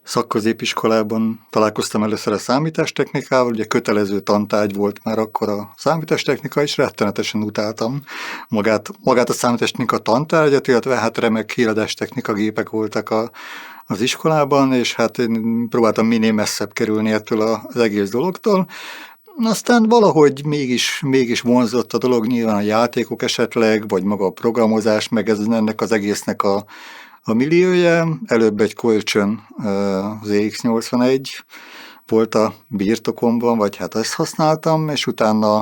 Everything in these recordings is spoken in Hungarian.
Szakközépiskolában találkoztam először a számítástechnikával, ugye kötelező tantárgy volt már akkor a számítástechnika, és rettenetesen utáltam magát a számítástechnika tantárgyat, illetve hát remek híradástechnika gépek voltak az iskolában, és hát én próbáltam minél messzebb kerülni ettől az egész dologtól. Aztán valahogy mégis vonzott a dolog, nyilván a játékok esetleg, vagy maga a programozás, meg ennek az egésznek a milliója. Előbb egy kölcsön, az EX81 volt a birtokomban, vagy hát ezt használtam, és utána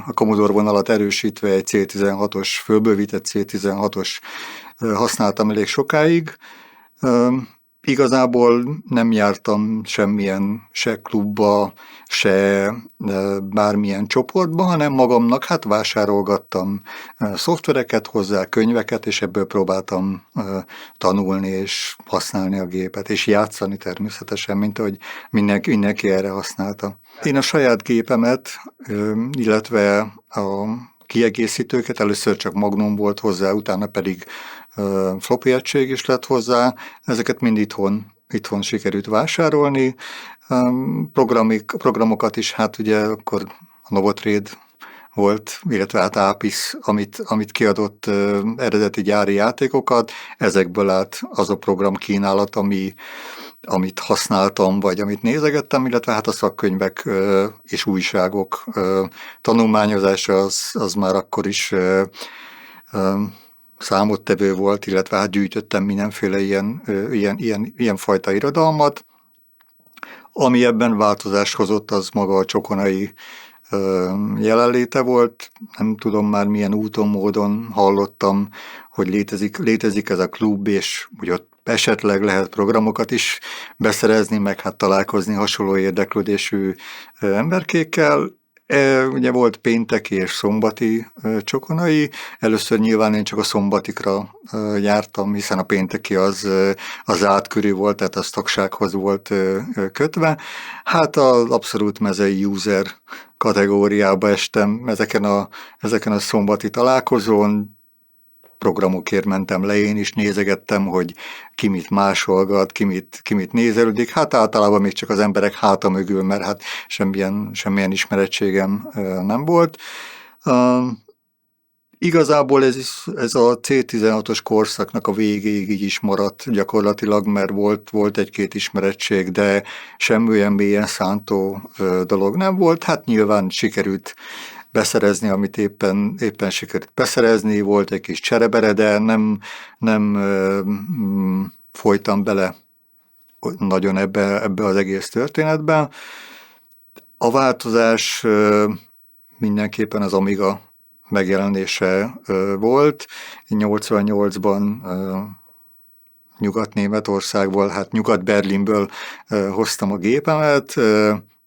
a Commodore vonalat erősítve egy C16-os, fölbővített C16-os használtam elég sokáig. Igazából nem jártam semmilyen se klubba, se bármilyen csoportba, hanem magamnak vásárolgattam szoftvereket hozzá, könyveket, és ebből próbáltam tanulni és használni a gépet, és játszani természetesen, mint ahogy mindenki erre használta. Én a saját gépemet, illetve a kiegészítőket, először csak Magnum volt hozzá, utána pedig floppy egység is lett hozzá, ezeket mind itthon sikerült vásárolni. Programokat is, ugye akkor a Novotrade volt, illetve Apis, amit kiadott eredeti gyári játékokat, ezekből állt az a program kínálat, amit használtam, vagy amit nézegettem, illetve a szakkönyvek és újságok tanulmányozása az már akkor is számottevő volt, illetve gyűjtöttem mindenféle ilyen fajta irodalmat. Ami ebben változást hozott, az maga a csokonai jelenléte volt. Nem tudom már milyen úton, módon hallottam, hogy létezik ez a klub, és hogy ott esetleg lehet programokat is beszerezni, meg találkozni hasonló érdeklődésű emberkékkel. Ugye volt pénteki és szombati csokonai, először nyilván én csak a szombatikra jártam, hiszen a pénteki az átkörű volt, tehát az tagsághoz volt kötve. Az abszolút mezei user kategóriába estem ezeken a szombati találkozón, programokért mentem le, én is nézegettem, hogy ki mit másolgat, ki mit nézelődik. Általában még csak az emberek háta mögül, mert semmilyen ismerettségem nem volt. Igazából ez a C16-os korszaknak a végéig így is maradt gyakorlatilag, mert volt egy-két ismerettség, de semmi olyan mélyen szántó dolog nem volt. Nyilván sikerült beszerezni, amit éppen sikerült beszerezni, volt egy kis cserebere, de nem folytam bele nagyon ebbe az egész történetben. A változás mindenképpen az Amiga megjelenése volt. 88-ban Nyugat-Németországból, Nyugat-Berlinből hoztam a gépemet,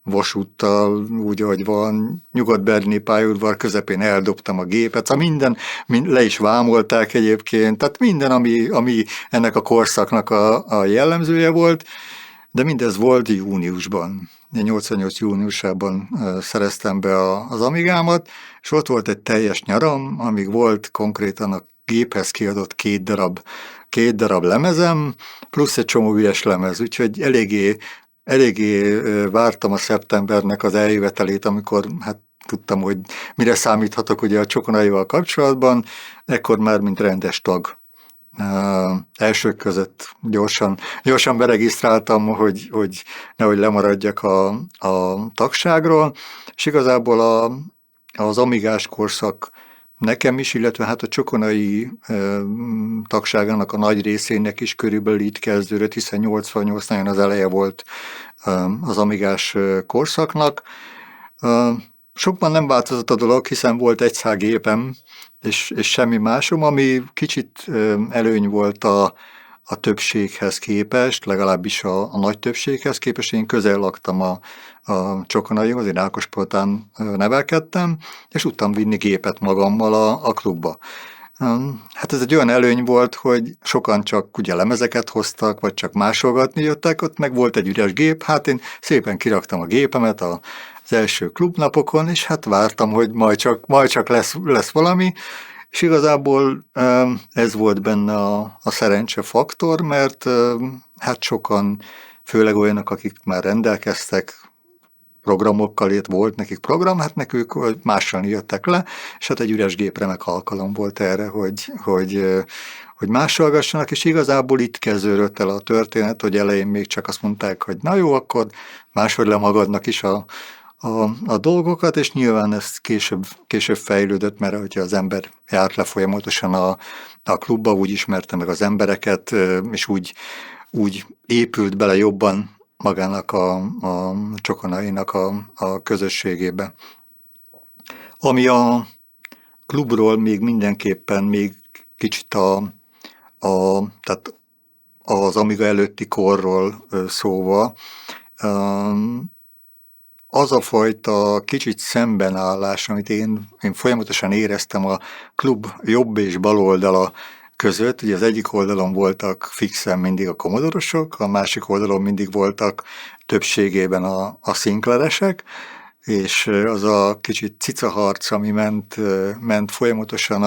vasúttal, úgy, ahogy van, Nyugat-Berlini pályaudvar közepén eldobtam a gépet, minden le is vámolták egyébként, tehát minden, ami ennek a korszaknak a jellemzője volt, de mindez volt júniusban. 88 júniusában szereztem be az Amigámat, és ott volt egy teljes nyaram, amíg volt konkrétan a géphez kiadott két darab lemezem, plusz egy csomó üres lemez, úgyhogy eléggé vártam a szeptembernek az eljövetelét, amikor tudtam, hogy mire számíthatok ugye a csokonaival kapcsolatban, ekkor már mint rendes tag. Elsők között gyorsan beregisztráltam, hogy nehogy lemaradjak a tagságról, és igazából az amigás korszak nekem is, illetve a csokonai tagságának a nagy részének is körülbelül itt kezdődött, hiszen 88 nagyon az eleje volt az amigás korszaknak. Sokban nem változott a dolog, hiszen volt egy gépem, és semmi másom, ami kicsit előny volt a többséghez képest, legalábbis a nagy többséghez képest. Én közel laktam a csokonaihoz, én Ákospoltán nevelkedtem, és tudtam vinni gépet magammal a klubba. Ez egy olyan előny volt, hogy sokan csak ugye lemezeket hoztak, vagy csak másolgatni jöttek, ott meg volt egy üres gép, én szépen kiraktam a gépemet az első klubnapokon, és vártam, hogy majd csak lesz valami, És igazából ez volt benne a szerencse faktor, mert hát sokan, főleg olyanok, akik már rendelkeztek programokkal, itt volt nekik program, hát nekük mással jöttek le, és hát egy üres gép remek alkalom volt erre, hogy másolgassanak, és igazából itt kezdődött el a történet, hogy elején még csak azt mondták, hogy na jó, akkor máshogy le magadnak is a dolgokat, és nyilván ez később fejlődött, mert hogyha az ember járt le folyamatosan a klubba, úgy ismerte meg az embereket, és úgy épült bele jobban magának a csokonainak a közösségébe. Ami a klubról még mindenképpen még kicsit tehát az Amiga előtti korról szóval, az a fajta kicsit szembenállás, amit én folyamatosan éreztem a klub jobb és bal oldala között, ugye az egyik oldalon voltak fixen mindig a Commodore-osok, a másik oldalon mindig voltak többségében a Sinclairesek, és az a kicsit cicaharc, ami ment folyamatosan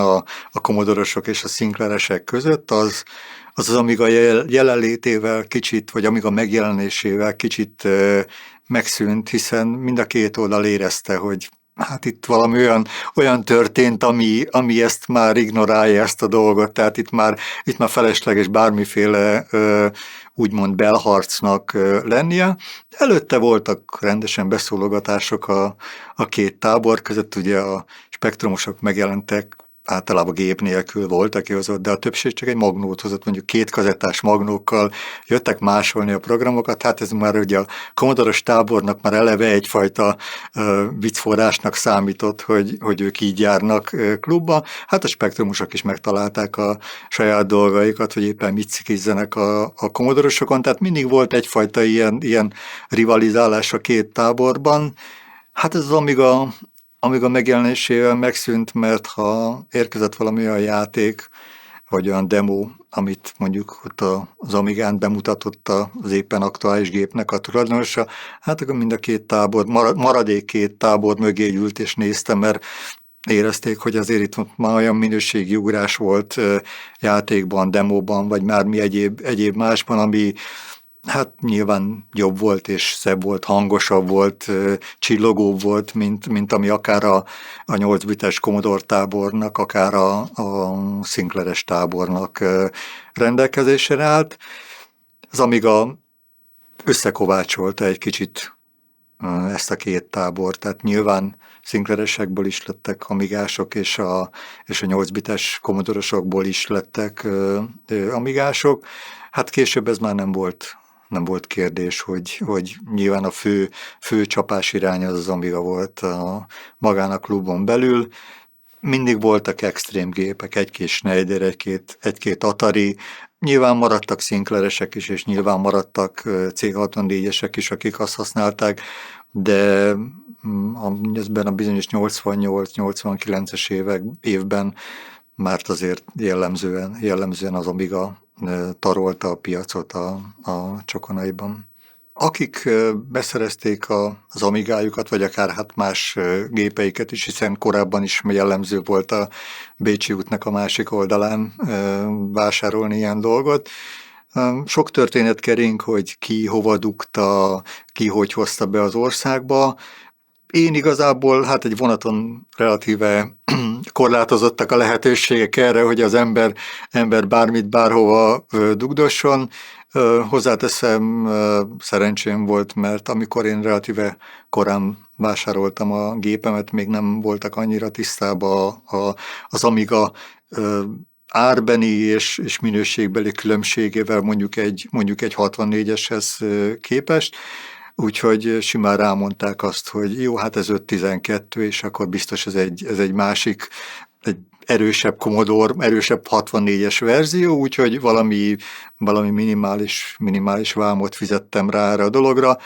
a Commodore-osok és a Sinclairesek között, az Amiga jelenlétével kicsit, vagy Amiga megjelenésével kicsit megszűnt, hiszen mind a két oldal érezte, hogy hát itt valami olyan történt, ami ezt már ignorálja, ezt a dolgot, tehát itt már felesleges bármiféle úgymond belharcnak lennie. Előtte voltak rendesen beszólogatások a két tábor között, ugye a spektrumosok megjelentek, általában gép nélkül volt, aki hozott, de a többség csak egy magnót hozott, mondjuk 2 kazettás magnókkal jöttek másolni a programokat, hát ez már ugye a Commodore-os tábornak már eleve egyfajta viccforrásnak számított, hogy ők így járnak klubba, hát a spektrumosok is megtalálták a saját dolgaikat, hogy éppen mit cikizzenek a Commodore-osokon, tehát mindig volt egyfajta ilyen rivalizálás a két táborban. Hát ez az Amiga megjelenésével megszűnt, mert ha érkezett valami olyan játék, vagy olyan demo, amit mondjuk ott az Amigán bemutatott az éppen aktuális gépnek a tulajdonosa, hát akkor mind a két tábor, maradék két tábor mögé ült és nézte, mert érezték, hogy azért itt már olyan minőségi ugrás volt játékban, demóban, vagy már mi egyéb másban, ami hát nyilván jobb volt és szebb volt, hangosabb volt, csillogóbb volt, mint ami akár a 8-bites Commodore tábornak, akár a Sinclair-es tábornak rendelkezésre állt. Az Amiga összekovácsolta egy kicsit ezt a két tábor, tehát nyilván Sinclair-esekből is lettek amigások, és a 8-bites Commodore-osokból is lettek amigások. Hát később ez már nem volt kérdés, hogy nyilván a fő csapás irány az Amiga volt magán a klubon belül. Mindig voltak extrém gépek, egy-két Schneider, egy-két Atari, nyilván maradtak Sinclairesek is, és nyilván maradtak C64-esek is, akik azt használták, de ezben a bizonyos 88-89-es évben már azért jellemzően az Amiga tarolta a piacot a csokonaiban. Akik beszerezték az Amigájukat, vagy akár hát más gépeiket is, hiszen korábban is jellemző volt a Bécsi útnak a másik oldalán vásárolni ilyen dolgot. Sok történet kering, hogy ki hova dugta, ki hogy hozta be az országba. Én igazából hát egy vonaton relatíve korlátozottak a lehetőségek erre, hogy az ember bármit bárhova dugdosson. Hozzáteszem, szerencsém volt, mert amikor én relatíve korán vásároltam a gépemet, még nem voltak annyira tisztában az Amiga árbeni és minőségbeli különbségével mondjuk egy 64-eshez képest, úgyhogy simán rámondták azt, hogy jó, hát ez 512, és akkor biztos ez egy másik, egy erősebb Commodore, erősebb 64-es verzió, úgyhogy valami minimális vámot fizettem rá erre a dologra.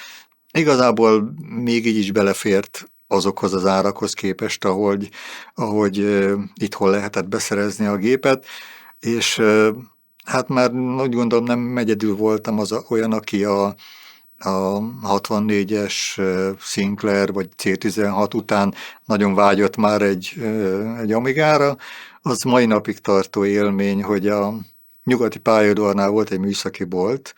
Igazából még így is belefért azokhoz az árakhoz képest, ahogy itthon lehetett beszerezni a gépet, és hát már úgy gondolom nem egyedül voltam olyan, aki a 64-es Sinclair vagy C16 után nagyon vágyott már egy Amigára. az mai napig tartó élmény, hogy a nyugati pályaudvarnál volt egy műszaki bolt,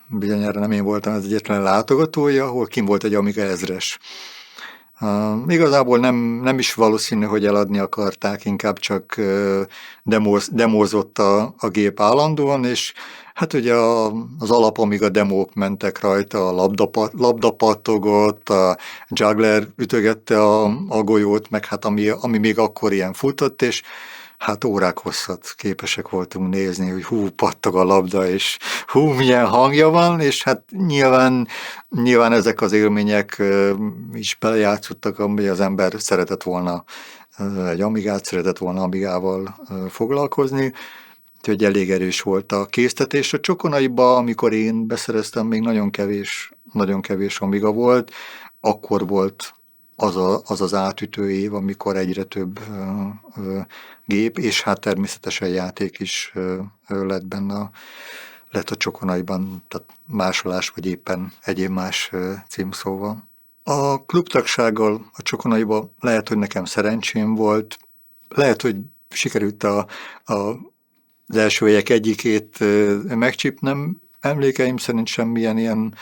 bizonyára nem én voltam az egyetlen látogatója, ahol kim volt egy Amiga 1000-es. Igazából nem is valószínű, hogy eladni akarták, inkább csak demózott a gép állandóan, és hát ugye az alap Amiga demók mentek rajta, a labda pattogott, a juggler ütögette a golyót, meg hát ami még akkor ilyen futott, és hát órák hosszat képesek voltunk nézni, hogy hú, pattog a labda, és hú, milyen hangja van, és hát nyilván ezek az élmények is belejátszottak, ami az ember szeretett volna egy Amigát, szeretett volna Amigával foglalkozni, úgyhogy elég erős volt a késztetés. A Csokonaiba, amikor én beszereztem, még nagyon kevés Amiga volt, akkor volt az átütő év, amikor egyre több gép, és hát természetesen játék is lett benne, lett a Csokonaiban, tehát másolás, vagy éppen egyéb más címszóval. A klubtagsággal a Csokonaiban lehet, hogy nekem szerencsém volt, lehet, hogy sikerült az első helyek egyikét megcsípnem. Emlékeim szerint semmilyen ilyen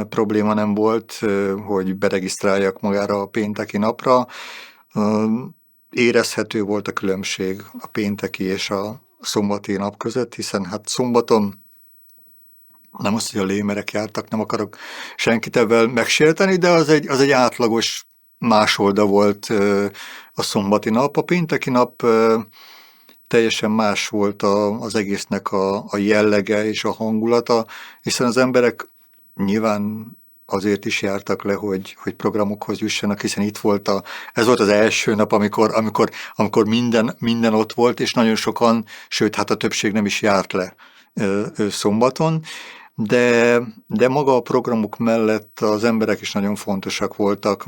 probléma nem volt, hogy beregisztráljak magára a pénteki napra. Érezhető volt a különbség a pénteki és a szombati nap között, hiszen hát szombaton nem azt, hogy a lémerek jártak, nem akarok senkit ebben megsérteni, de az egy átlagos másolda volt a szombati nap. A pénteki nap teljesen más volt az egésznek a jellege és a hangulata, hiszen az emberek nyilván azért is jártak le, hogy programokhoz jussanak, hiszen ez volt az első nap, amikor minden ott volt, és nagyon sokan, sőt, hát a többség nem is járt le szombaton, de maga a programok mellett az emberek is nagyon fontosak voltak,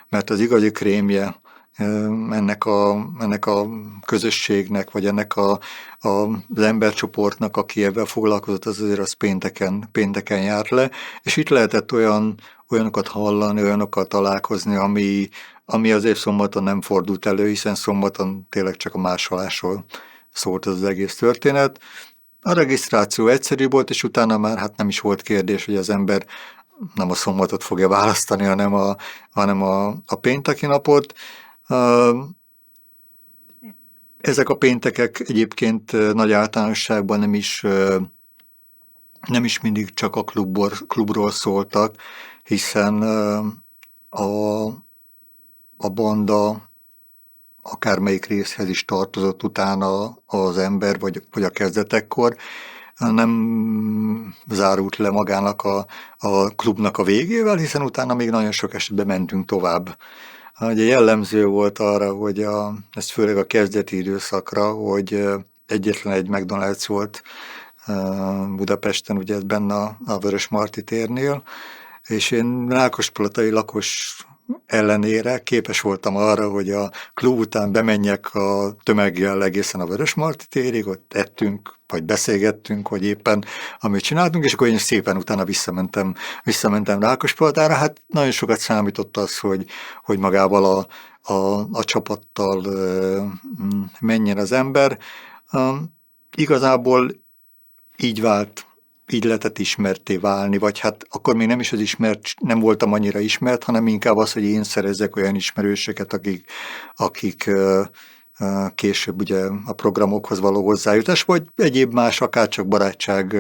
mert az igazi krémje ennek a közösségnek, vagy ennek az embercsoportnak, aki ebben foglalkozott, az azért az pénteken járt le, és itt lehetett olyanokat hallani, olyanokat találkozni, ami azért szombaton nem fordult elő, hiszen szombaton tényleg csak a másolásról szólt az egész történet. A regisztráció egyszerű volt, és utána már hát nem is volt kérdés, hogy az ember nem a szombatot fogja választani, hanem a pénteki napot. Ezek a péntekek egyébként nagy általánosságban nem is mindig csak a klubról szóltak, hiszen a banda akármelyik részhez is tartozott utána az ember, vagy a kezdetekkor, nem zárult le magának a klubnak a végével, hiszen utána még nagyon sok esetben mentünk tovább. Ugye jellemző volt arra, hogy ez főleg a kezdeti időszakra, hogy egyetlen egy McDonald's volt Budapesten, ugye ez benne a Vörösmarty térnél, és én rákospalotai lakos ellenére képes voltam arra, hogy a klub után bemenjek a tömeggel egészen a Vörösmarty térig, ott ettünk, vagy beszélgettünk, vagy éppen amit csináltunk, és akkor én szépen utána visszamentem Rákospalotára. Hát nagyon sokat számított az, hogy magával a csapattal menjen az ember. Igazából így lehetett ismertté válni, vagy hát akkor még nem is nem voltam annyira ismert, hanem inkább az, hogy én szerezzek olyan ismerősöket, akik később ugye a programokhoz való hozzájutás, vagy egyéb más, akár csak barátság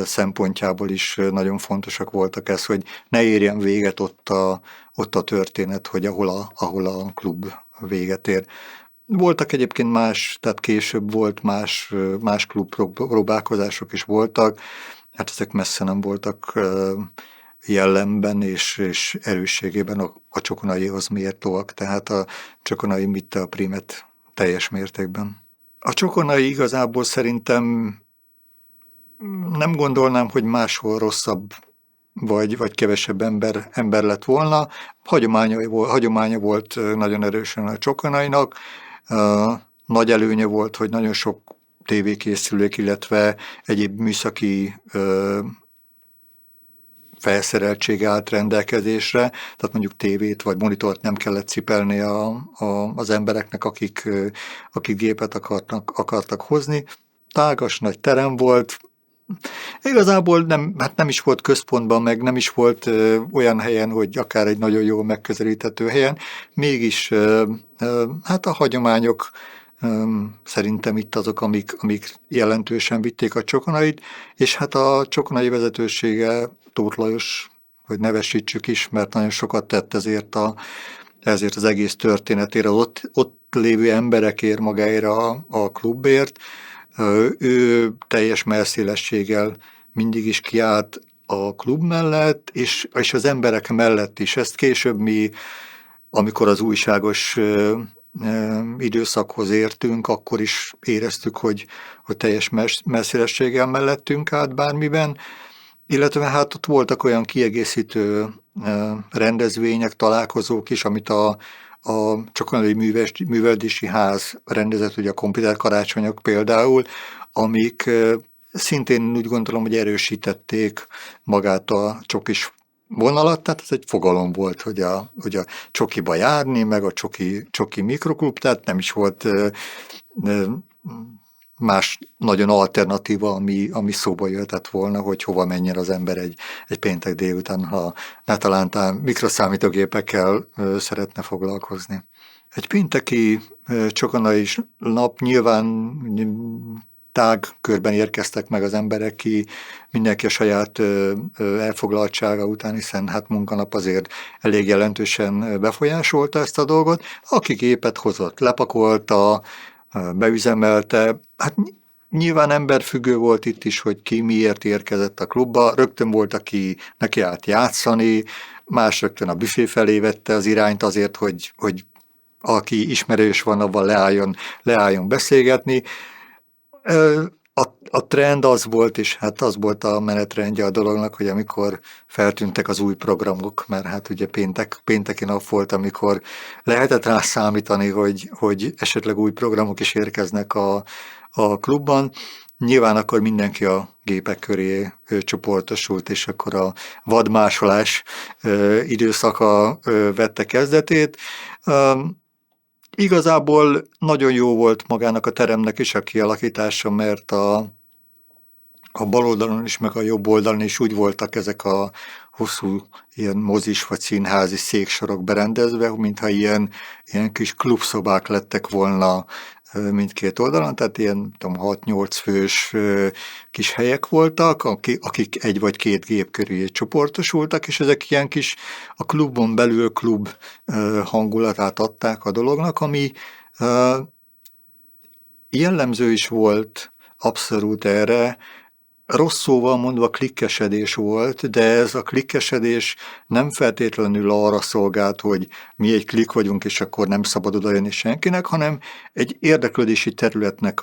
szempontjából is nagyon fontosak voltak ez, hogy ne érjen véget ott a történet, hogy ahol a klub véget ér. Voltak egyébként tehát később volt más klubpróbálkozások is voltak, hát ezek messze nem voltak jellemben és erősségében a Csokonaihoz méltóak, tehát a Csokonai vitte a primet teljes mértékben. A Csokonai igazából szerintem nem gondolnám, hogy máshol rosszabb vagy kevesebb ember lett volna. Hagyománya volt nagyon erősen a Csokonainak. Nagy előnye volt, hogy nagyon sok tévékészülék, illetve egyéb műszaki felszereltség állt rendelkezésre, tehát mondjuk tévét vagy monitort nem kellett cipelni az embereknek, akik gépet akartak hozni. Tágas nagy terem volt, igazából nem is volt központban, meg nem is volt olyan helyen, hogy akár egy nagyon jól megközelíthető helyen, mégis hát a hagyományok szerintem itt azok, amik jelentősen vitték a Csokonait, és hát a Csokonai vezetősége, Tóth Lajos, hogy nevesítsük is, mert nagyon sokat tett ezért az egész történetére, az ott lévő emberekért, magáért a klubért. Ő teljes mellszélességgel mindig is kiállt a klub mellett, és az emberek mellett is. Ezt később mi, amikor az újságos időszakhoz értünk, akkor is éreztük, hogy teljes mellszélességgel mellettünk át bármiben, illetve hát ott voltak olyan kiegészítő rendezvények, találkozók is, amit a Csokonai Művelődési Ház rendezett, ugye a komputer karácsonyok például, amik szintén úgy gondolom, hogy erősítették magát a csokis vonalat, tehát ez egy fogalom volt, hogy a csokiba járni, meg a csoki mikroklub, tehát nem is volt más nagyon alternatíva, ami szóba jöhetett volna, hogy hova menjen az ember egy péntek délután, ha nátalántán mikroszámítógépekkel szeretne foglalkozni. Egy pénteki Csokonai nap nyilván tág körben érkeztek meg az emberek, mindenki a saját elfoglaltsága után, hiszen hát munkanap azért elég jelentősen befolyásolta ezt a dolgot. Aki gépet hozott, lepakolta, beüzemelte, hát nyilván emberfüggő volt itt is, hogy ki miért érkezett a klubba, rögtön volt, aki neki állt játszani, más rögtön a büfé felé vette az irányt azért, hogy aki ismerős van, abban leálljon beszélgetni. A trend az volt, és hát az volt a menetrendje a dolognak, hogy amikor feltűntek az új programok, mert hát ugye pénteki nap volt, amikor lehetett rá számítani, hogy esetleg új programok is érkeznek a klubban, nyilván akkor mindenki a gépek köré csoportosult, és akkor a vadmásolás időszaka vette kezdetét. Igazából nagyon jó volt magának a teremnek is a kialakítása, mert a bal oldalon is, meg a jobb oldalon is úgy voltak ezek a hosszú ilyen mozis vagy színházi széksorok berendezve, mintha ilyen kis klubszobák lettek volna mindkét oldalon, tehát ilyen 6-8 fős kis helyek voltak, akik egy vagy két gép körül csoportosultak, és ezek ilyen kis a klubon belül klub hangulatát adták a dolognak, ami jellemző is volt abszolút erre, rossz szóval mondva klikkesedés volt, de ez a klikkesedés nem feltétlenül arra szolgált, hogy mi egy klik vagyunk, és akkor nem szabad odajönni senkinek, hanem egy érdeklődési területnek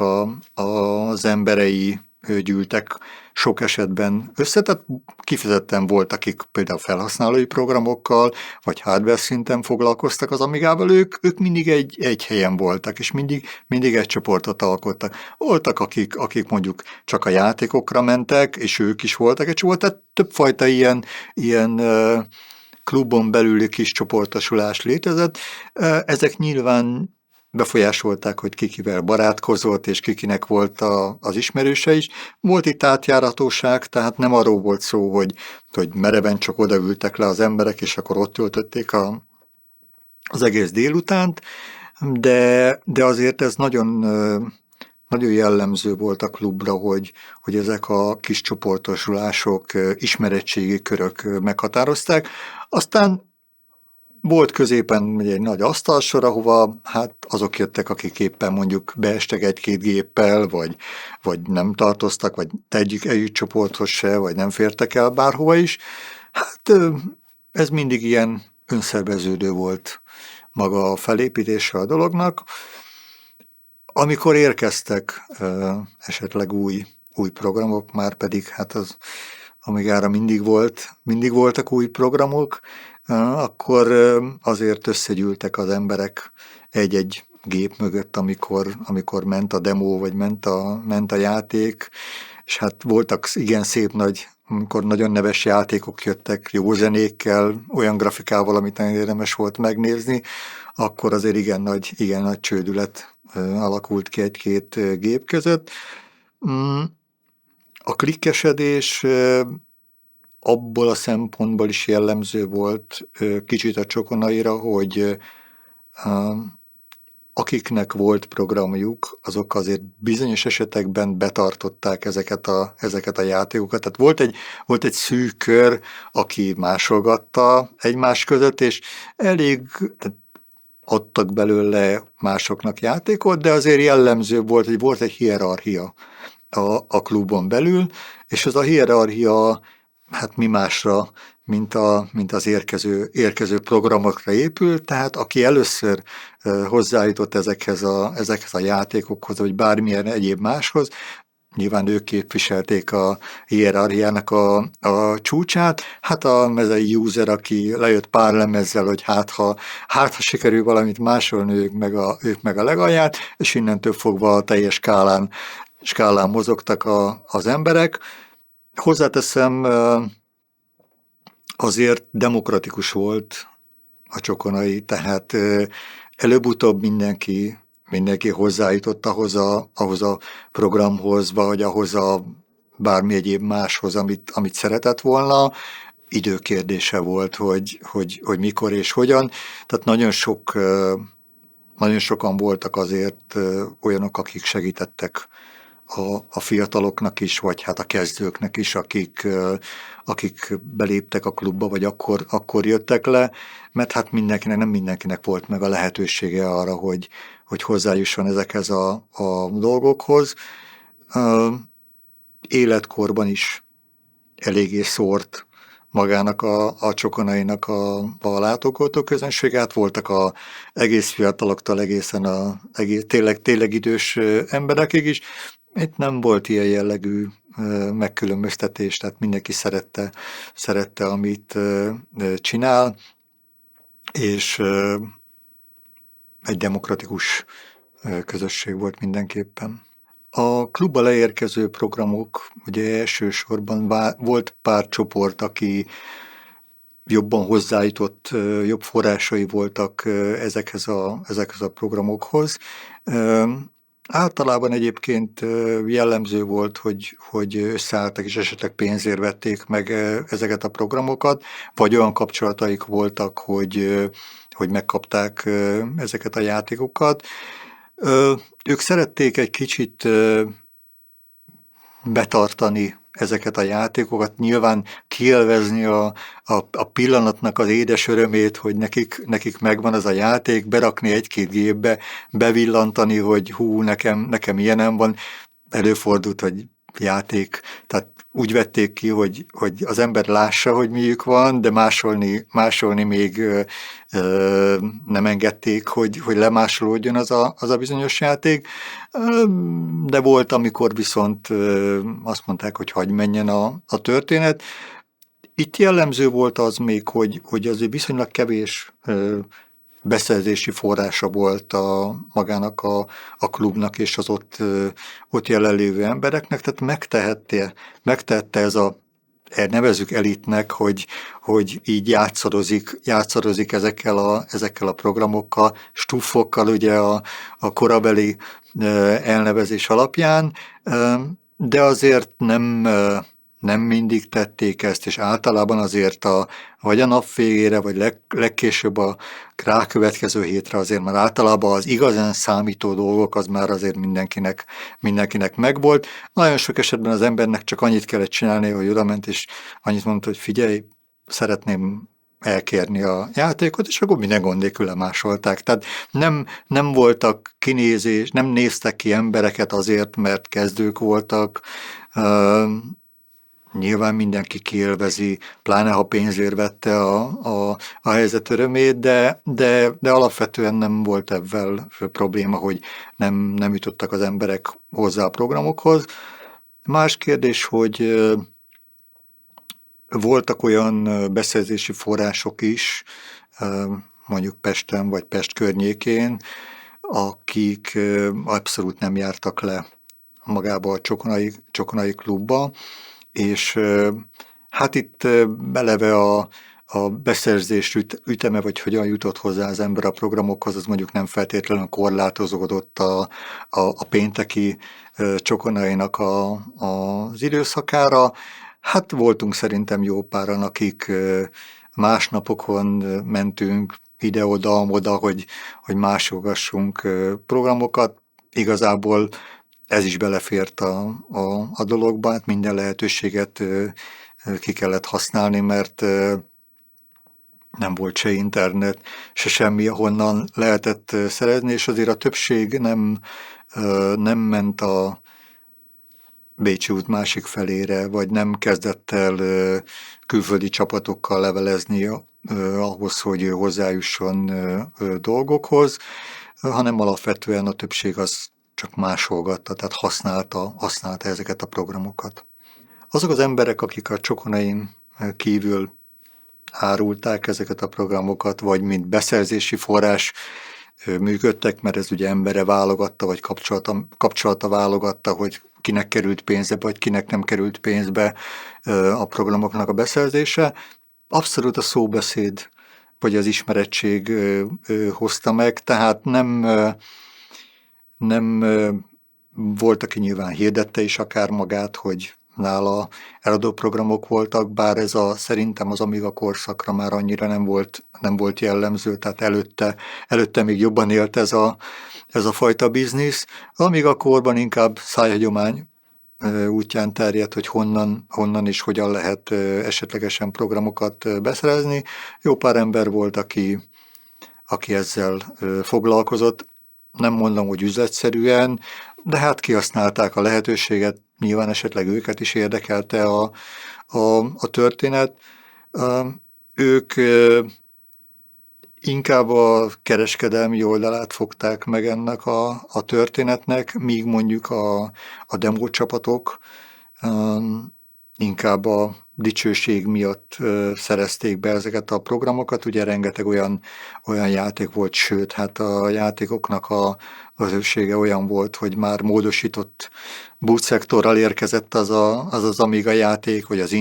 az emberei gyűltek sok esetben össze, tehát kifejezetten volt, akik például felhasználói programokkal, vagy hardware szinten foglalkoztak az Amigával, ők mindig egy helyen voltak, és mindig egy csoportot alkottak. Voltak, akik mondjuk csak a játékokra mentek, és ők is voltak egy csoport, tehát többfajta ilyen klubon belüli kis csoportosulás létezett. Ezek nyilván befolyásolták, hogy kikivel barátkozott, és kikinek volt az ismerőse is. Volt itt átjáratóság, tehát nem arról volt szó, hogy mereven csak odaültek le az emberek, és akkor ott töltötték az egész délutánt, de azért ez nagyon, nagyon jellemző volt a klubra, hogy ezek a kis csoportosulások, ismeretségi körök meghatározták. Aztán volt középen egy nagy asztalsor, ahova hát azok jöttek, akik éppen mondjuk beestek egy-két géppel, vagy nem tartoztak, vagy egyik csoporthoz se, vagy nem fértek el bárhova is. Hát ez mindig ilyen önszerveződő volt maga a felépítése a dolognak. Amikor érkeztek esetleg új programok, már pedig hát az Amigára mindig voltak új programok, akkor azért összegyűltek az emberek egy-egy gép mögött, amikor ment a demo, vagy ment a játék, és hát voltak igen szép nagy amikor nagyon neves játékok jöttek, jó zenékkel, olyan grafikával, amit nagyon érdemes volt megnézni, akkor azért igen nagy csődület alakult ki egy-két gép között. A klikkesedés abból a szempontból is jellemző volt kicsit a Csokonaira, hogy akiknek volt programjuk, azok azért bizonyos esetekben betartották ezeket a játékokat. Tehát volt egy szűk kör, aki másolgatta egymás között, és elég adtak belőle másoknak játékot, de azért jellemző volt, hogy volt egy hierarchia a klubon belül, és ez a hierarchia hát mi másra, mint az érkező programokra épült, tehát aki először hozzájutott ezekhez a játékokhoz, vagy bármilyen egyéb máshoz, nyilván ők képviselték a hierarchiának a csúcsát, hát a mezei user, aki lejött pár lemezzel, hogy hát ha sikerül valamit másolni, ők meg a legalját, és innentől fogva a teljes skálán mozogtak az emberek. Hozzáteszem, azért demokratikus volt a Csokonai, tehát előbb-utóbb mindenki hozzájutott ahhoz a programhoz, vagy ahhoz a bármi egyéb máshoz, amit szeretett volna. Időkérdése volt, hogy mikor és hogyan. Tehát nagyon sokan voltak azért olyanok, akik segítettek a fiataloknak is, vagy hát a kezdőknek is, akik beléptek a klubba, vagy akkor jöttek le, mert hát nem mindenkinek volt meg a lehetősége arra, hogy hozzájusson ezekhez a dolgokhoz. Életkorban is eléggé szórt magának a Csokonainak a látogató közönséget, voltak a egész fiataloktól egészen tényleg idős emberekig is. Itt nem volt ilyen jellegű megkülönböztetés, tehát mindenki szerette amit csinál, és egy demokratikus közösség volt mindenképpen. A klubba leérkező programok, ugye elsősorban volt pár csoport, aki jobban hozzájutott, jobb forrásai voltak ezekhez a programokhoz. Általában egyébként jellemző volt, hogy összeálltak és esetleg pénzért vették meg ezeket a programokat, vagy olyan kapcsolataik voltak, hogy megkapták ezeket a játékokat. Ők szerették egy kicsit betartani ezeket a játékokat, nyilván kielvezni a pillanatnak az édes örömét, hogy nekik megvan az a játék, berakni egy-két gépbe, bevillantani, hogy nekem ilyenem van, előfordult, hogy játék, tehát úgy vették ki, hogy az ember lássa, hogy miük van, de másolni még nem engedték, hogy lemásolódjon az a bizonyos játék. De volt, amikor viszont azt mondták, hogy hagyj menjen a történet. Itt jellemző volt az még, hogy azért viszonylag kevés beszerzési forrása volt magának a klubnak és az ott jelenlévő embereknek, tehát megtehette ez nevezzük elitnek, hogy így játszorozik ezekkel a programokkal, stuffokkal, ugye a korabeli elnevezés alapján, de azért nem mindig tették ezt, és általában azért vagy a nap végére, vagy legkésőbb a rákövetkező hétre azért már általában az igazán számító dolgok az már azért mindenkinek megvolt. Nagyon sok esetben az embernek csak annyit kellett csinálni, hogy odament, és annyit mondta, hogy figyelj, szeretném elkérni a játékot, és akkor minden gond nélkül lemásolták. Tehát nem voltak nem néztek ki embereket azért, mert kezdők voltak. Nyilván mindenki kiélvezi, pláne ha pénzért vette a helyzet örömét, de alapvetően nem volt ebben probléma, hogy nem jutottak az emberek hozzá a programokhoz. Más kérdés, hogy voltak olyan beszerzési források is, mondjuk Pesten vagy Pest környékén, akik abszolút nem jártak le magába a Csokonai klubba, és hát itt eleve a beszerzés üteme, vagy hogyan jutott hozzá az ember a programokhoz, az mondjuk nem feltétlenül korlátozódott a pénteki csokonainak az időszakára. Hát voltunk szerintem jó páran, akik másnapokon mentünk ide-oda, hogy másolgassunk programokat. Igazából ez is belefért a dologba, hát minden lehetőséget ki kellett használni, mert nem volt se internet, se semmi, ahonnan lehetett szerezni, és azért a többség nem ment a Bécsi út másik felére, vagy nem kezdett el külföldi csapatokkal levelezni ahhoz, hogy hozzájusson dolgokhoz, hanem alapvetően a többség az csak másolgatta, tehát használta ezeket a programokat. Azok az emberek, akik a csokonain kívül árulták ezeket a programokat, vagy mint beszerzési forrás működtek, mert ez ugye embere válogatta, vagy kapcsolata válogatta, hogy kinek került pénzbe, vagy kinek nem került pénzbe a programoknak a beszerzése. Abszolút a szóbeszéd, vagy az ismerettség hozta meg, tehát nem volt, aki nyilván hirdette is akár magát, hogy nála eladó programok voltak, bár ez szerintem az Amiga korszakra már annyira nem volt jellemző, tehát előtte még jobban élt ez a fajta biznisz. Amiga korban inkább szájhagyomány útján terjedt, hogy honnan és hogyan lehet esetlegesen programokat beszerezni. Jó pár ember volt, aki ezzel foglalkozott. Nem mondom, hogy üzletszerűen, de hát kihasználták a lehetőséget, nyilván esetleg őket is érdekelte a történet. Ők inkább a kereskedelmi oldalát fogták meg ennek a történetnek, míg mondjuk a demo csapatok inkább a dicsőség miatt szerezték be ezeket a programokat. Ugye rengeteg olyan játék volt, sőt, hát a játékoknak az ősége olyan volt, hogy már módosított bootszektorral érkezett az Amiga játék, vagy az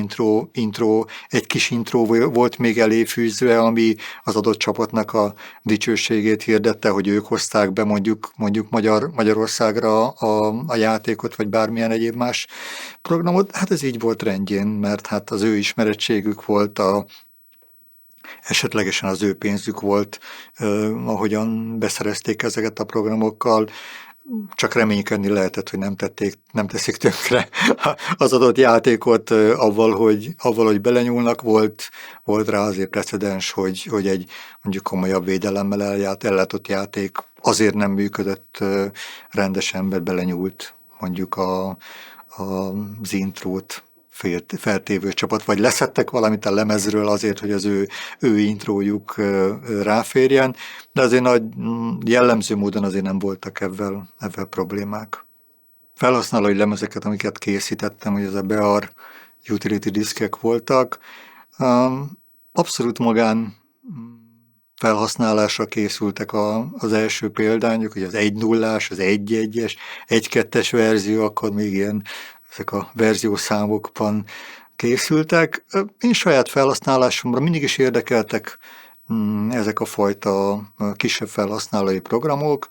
intro, egy kis intro volt még eléfűzve, ami az adott csapatnak a dicsőségét hirdette, hogy ők hozták be mondjuk Magyarországra a játékot, vagy bármilyen egyéb más programot. Hát ez így volt rendjén, mert hát az ő ismerettségük volt, esetlegesen az ő pénzük volt, ahogyan beszerezték ezeket a programokkal, csak reménykedni lehetett, hogy nem teszik tönkre az adott játékot avval, hogy belenyúlnak. Volt rá azért precedens, hogy egy mondjuk komolyabb védelemmel ellátott játék azért nem működött rendesen, mert belenyúlt mondjuk az intrót feltévő csapat, vagy leszettek valamit a lemezről azért, hogy az ő intrójuk ráférjen, de azért nagy jellemző módon azért nem voltak ebben problémák. Felhasználói lemezeket, amiket készítettem, hogy ez a Behar utility diskek voltak, abszolút magán felhasználásra készültek az első példányok, hogy az 1.0-as, az 1.1-es, 1.2-es verzió, akkor még ilyen ezek a verziószámokban készültek. Én saját felhasználásomra mindig is érdekeltek ezek a fajta kisebb felhasználói programok,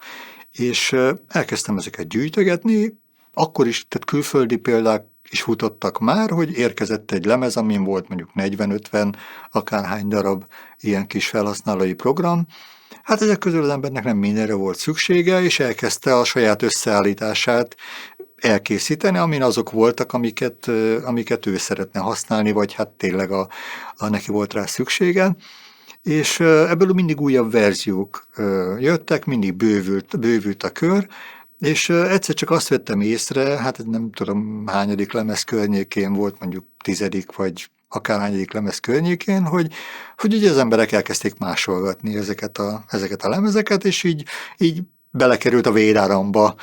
és elkezdtem ezeket gyűjtögetni, akkor is, tehát külföldi példák is futottak már, hogy érkezett egy lemez, amin volt mondjuk 40-50 akárhány darab ilyen kis felhasználói program. Hát ezek közül az embernek nem mindenre volt szüksége, és elkezdte a saját összeállítását elkészíteni, amin azok voltak, amiket ő szeretne használni, vagy hát tényleg neki volt rá szüksége. És ebből mindig újabb verziók jöttek, mindig bővült a kör, és egyszer csak azt vettem észre, hát nem tudom hányadik lemez környékén volt, mondjuk 10. vagy akárhányadik lemez környékén, hogy ugye az emberek elkezdték másolgatni ezeket a lemezeket, és így belekerült a véráramba,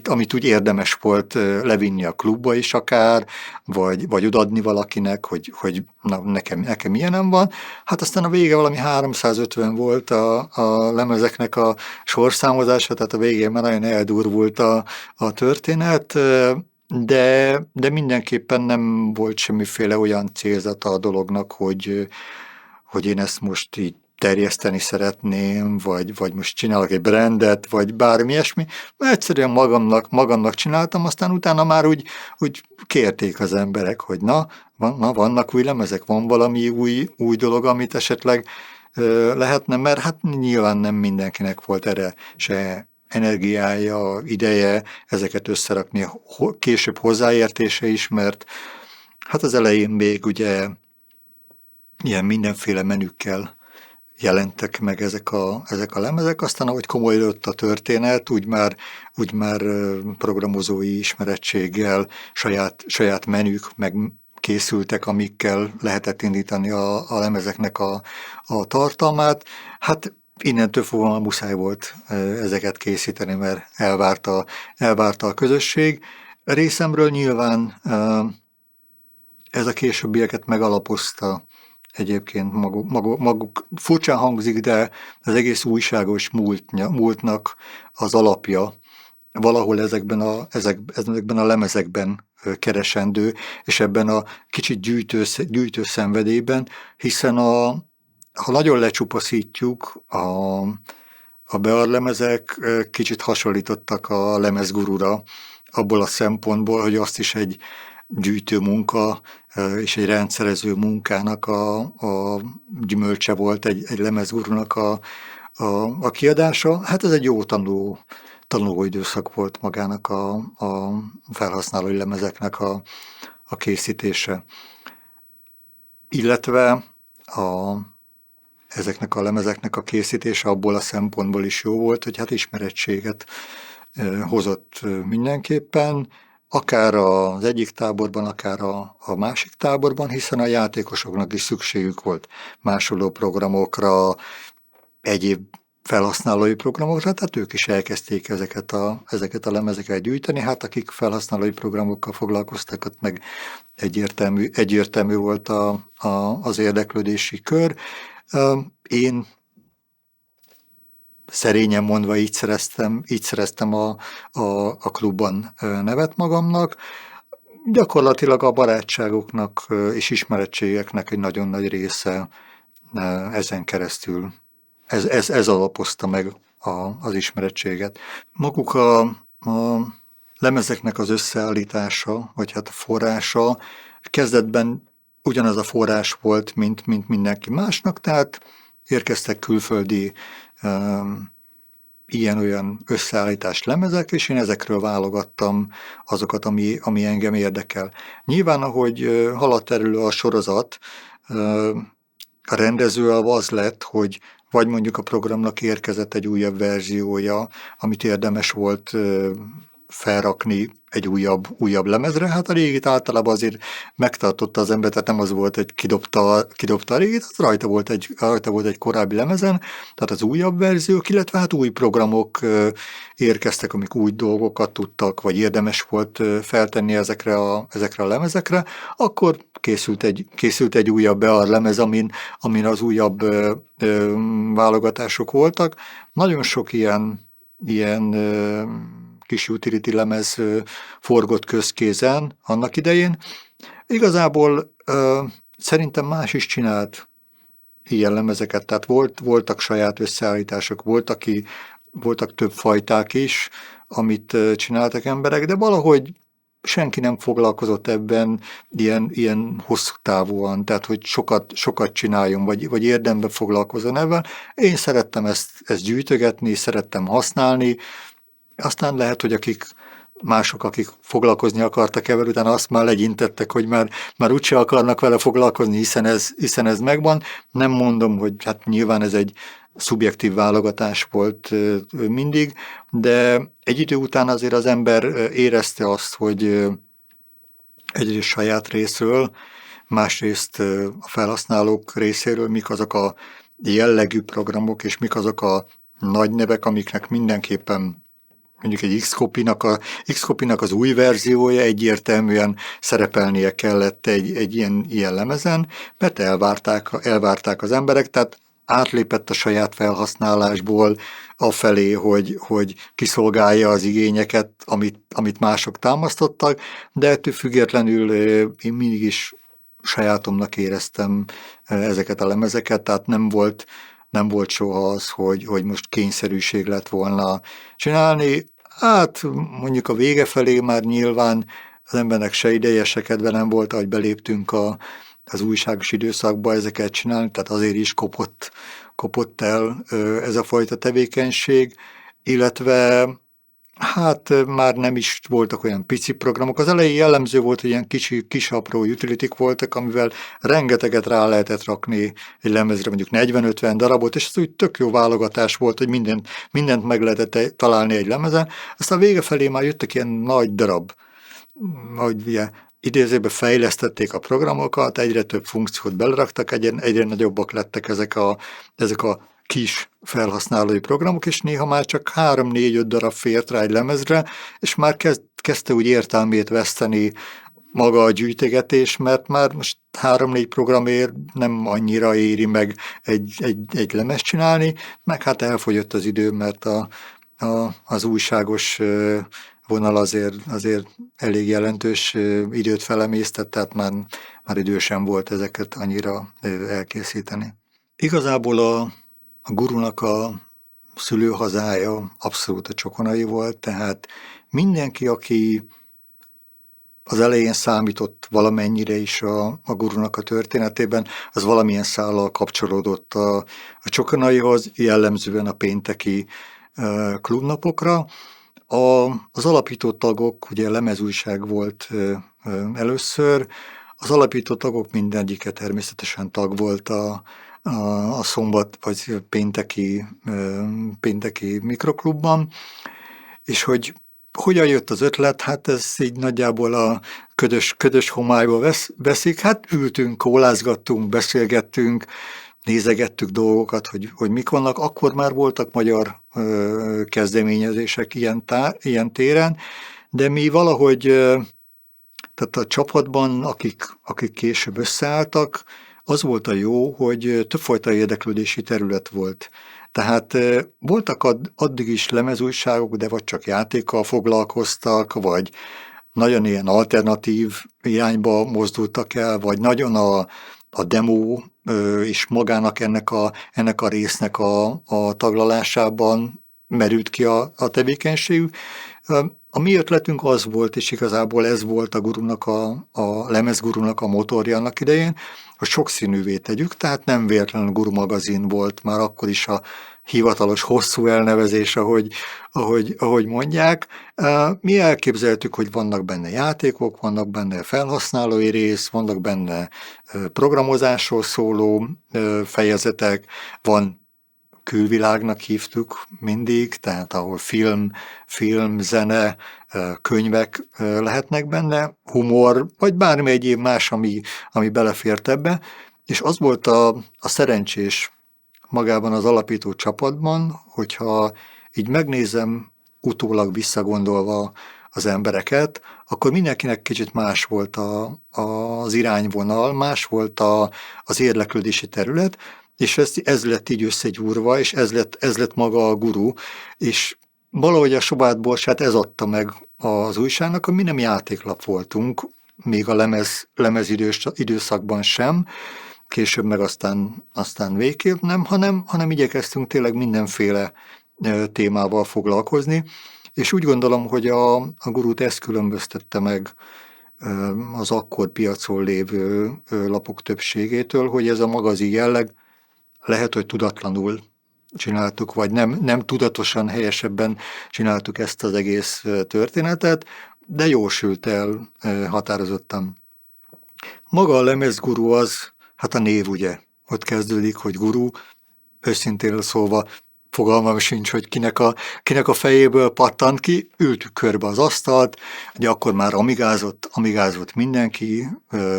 amit úgy érdemes volt levinni a klubba is akár, vagy odaadni valakinek, hogy na, nekem ilyenem van. Hát aztán a vége valami 350 volt a lemezeknek a sorszámozása, tehát a végén már nagyon eldurvult a történet, de mindenképpen nem volt semmiféle olyan célzata a dolognak, hogy én ezt most így terjeszteni szeretném, vagy most csinálok egy brandet, vagy bármi ilyesmi. Egyszerűen magamnak csináltam, aztán utána már úgy kérték az emberek, hogy vannak új lemezek, van valami új dolog, amit esetleg lehetne, mert hát nyilván nem mindenkinek volt erre se energiája, ideje ezeket összerakni, később hozzáértése is, mert hát az elején még ugye ilyen mindenféle menükkel jelentek meg ezek a lemezek, aztán ahogy komolyodott a történet, úgy már programozói ismerettséggel saját menük meg készültek, amikkel lehetett indítani a lemezeknek a tartalmát. Hát innentől fogva muszáj volt ezeket készíteni, mert elvárta a közösség. Részemről nyilván ez a későbbieket megalapozta egyébként maguk furcsán hangzik, de az egész újságos múltnak az alapja valahol ezekben a lemezekben keresendő, és ebben a kicsit gyűjtő szenvedélyben, hiszen ha nagyon lecsupaszítjuk, a Bear lemezek kicsit hasonlítottak a lemezgurura, abból a szempontból, hogy azt is egy gyűjtő munka és egy rendszerező munkának a gyümölcse volt egy lemezgurunak a kiadása. Hát ez egy jó tanulóidőszak volt magának a felhasználói lemezeknek a készítése. Illetve ezeknek a lemezeknek a készítése abból a szempontból is jó volt, hogy hát ismerettséget hozott mindenképpen, akár az egyik táborban, akár a másik táborban, hiszen a játékosoknak is szükségük volt másoló programokra, egyéb felhasználói programokra, tehát ők is elkezdték ezeket a lemezeket gyűjteni, hát akik felhasználói programokkal foglalkoztak, ott meg egyértelmű volt az érdeklődési kör. Én szerényen mondva így szereztem a klubban nevet magamnak. Gyakorlatilag a barátságoknak és ismerettségeknek egy nagyon nagy része ezen keresztül. Ez alapozta meg az ismerettséget. Maguk a lemezeknek az összeállítása, vagy hát a forrása kezdetben ugyanaz a forrás volt, mint mindenki másnak, tehát érkeztek külföldi ilyen-olyan összeállítás lemezek, és én ezekről válogattam azokat, ami engem érdekel. Nyilván, ahogy haladt elő a sorozat, a rendező az lett, hogy vagy mondjuk a programnak érkezett egy újabb verziója, amit érdemes volt felrakni egy újabb lemezre. Hát a régit általában azért megtartotta az ember, tehát nem az volt, hogy kidobta a régit, az rajta volt egy korábbi lemezen, tehát az újabb verziók, illetve hát új programok érkeztek, amik új dolgokat tudtak, vagy érdemes volt feltenni ezekre a lemezekre, akkor készült egy újabb Bear lemez, amin az újabb válogatások voltak. Nagyon sok ilyen kis utility lemez forgott közkézen annak idején. Igazából szerintem más is csinált ilyen lemezeket, tehát voltak saját összeállítások, voltak több fajták is, amit csináltak emberek, de valahogy senki nem foglalkozott ebben ilyen hosszú távúan, tehát hogy sokat csináljon, vagy érdemben foglalkozzon ebben. Én szerettem ezt gyűjtögetni, szerettem használni, aztán lehet, hogy mások, akik foglalkozni akartak ebben, utána azt már legyintettek, hogy már úgyse akarnak vele foglalkozni, hiszen ez megvan. Nem mondom, hogy hát nyilván ez egy szubjektív válogatás volt mindig, de egy idő után azért az ember érezte azt, hogy egyrészt saját részről, másrészt a felhasználók részéről mik azok a jellegű programok, és mik azok a nagy nevek, amiknek mindenképpen mondjuk egy Xcopy-nak az új verziója egyértelműen szerepelnie kellett egy ilyen lemezen, mert elvárták az emberek, tehát átlépett a saját felhasználásból afelé, hogy kiszolgálja az igényeket, amit mások támasztottak, de ettől függetlenül én mindig is sajátomnak éreztem ezeket a lemezeket, tehát nem volt soha az, hogy most kényszerűség lett volna csinálni. Hát mondjuk a vége felé már nyilván az embernek se ideje, se kedve nem volt, ahogy beléptünk az újságos időszakba ezeket csinálni, tehát azért is kopott el ez a fajta tevékenység, illetve hát már nem is voltak olyan pici programok. Az elején jellemző volt, hogy ilyen kis apró utilitik voltak, amivel rengeteget rá lehetett rakni egy lemezre, mondjuk 40-50 darabot, és ez úgy tök jó válogatás volt, hogy mindent meg lehetett találni egy lemezen. Aztán vége felé már jöttek ilyen nagy darab, hogy ugye idézőben fejlesztették a programokat, egyre több funkciót beleraktak, egyre nagyobbak lettek ezek a kis felhasználói programok, és néha már csak 3-4-5 darab fért rá egy lemezre, és már kezdte úgy értelmét veszteni maga a gyűjtegetés, mert már most 3-4 programért nem annyira éri meg egy lemez csinálni, meg hát elfogyott az idő, mert az újságos vonal azért elég jelentős időt felemésztett, tehát már idő sem volt ezeket annyira elkészíteni. Igazából a gurunak a szülőhazája abszolút a Csokonai volt, tehát mindenki, aki az elején számított valamennyire is a gurunak a történetében, az valamilyen szállal kapcsolódott a Csokonaihoz, jellemzően a pénteki klubnapokra. Az alapító tagok, ugye lemezújság volt először, az alapító tagok mindegyike természetesen tag volt a szombat vagy pénteki mikroklubban, és hogy hogyan jött az ötlet, hát ez így nagyjából a ködös homályba veszik, hát ültünk, kólázgattunk, beszélgettünk, nézegettük dolgokat, hogy mik vannak, akkor már voltak magyar kezdeményezések ilyen téren, de mi valahogy, tehát a csapatban, akik később összeálltak, az volt a jó, hogy többfajta érdeklődési terület volt. Tehát voltak addig is lemezújságok, de vagy csak játékkal foglalkoztak, vagy nagyon ilyen alternatív irányba mozdultak el, vagy nagyon a demo és magának ennek a résznek a taglalásában merült ki a tevékenységük. A mi ötletünk az volt, és igazából ez volt a gurunak, a lemezgurunak a motorja annak idején, hogy sokszínűvé tegyük, tehát nem véletlenül Guru magazin volt már akkor is a hivatalos hosszú elnevezés, ahogy mondják. Mi elképzeltük, hogy vannak benne játékok, vannak benne felhasználói rész, vannak benne programozásról szóló fejezetek, van külvilágnak hívtuk mindig, tehát ahol film, zene, könyvek lehetnek benne, humor, vagy bármi egyéb más, ami belefért ebbe, és az volt a szerencsés magában az alapító csapatban, hogyha így megnézem utólag visszagondolva az embereket, akkor mindenkinek kicsit más volt az irányvonal, más volt az érdeklődési terület, és ez lett így összegyúrva, és ez lett maga a guru, és valahogy a Sobáth Borsát ez adta meg az újságnak, hogy mi nem játéklap voltunk, még a lemez időszakban sem, később meg aztán végképp nem, hanem igyekeztünk tényleg mindenféle témával foglalkozni, és úgy gondolom, hogy a gurút ezt különböztette meg az akkor piacon lévő lapok többségétől, hogy ez a magazin jelleg lehet, hogy tudatlanul csináltuk, vagy nem tudatosan, helyesebben csináltuk ezt az egész történetet, de jól sült el határozottan. Maga a lemezguru az, hát a név ugye, ott kezdődik, hogy guru, őszintén szólva fogalmam sincs, hogy kinek a fejéből pattant ki, ültük körbe az asztalt, ugye akkor már amigázott mindenki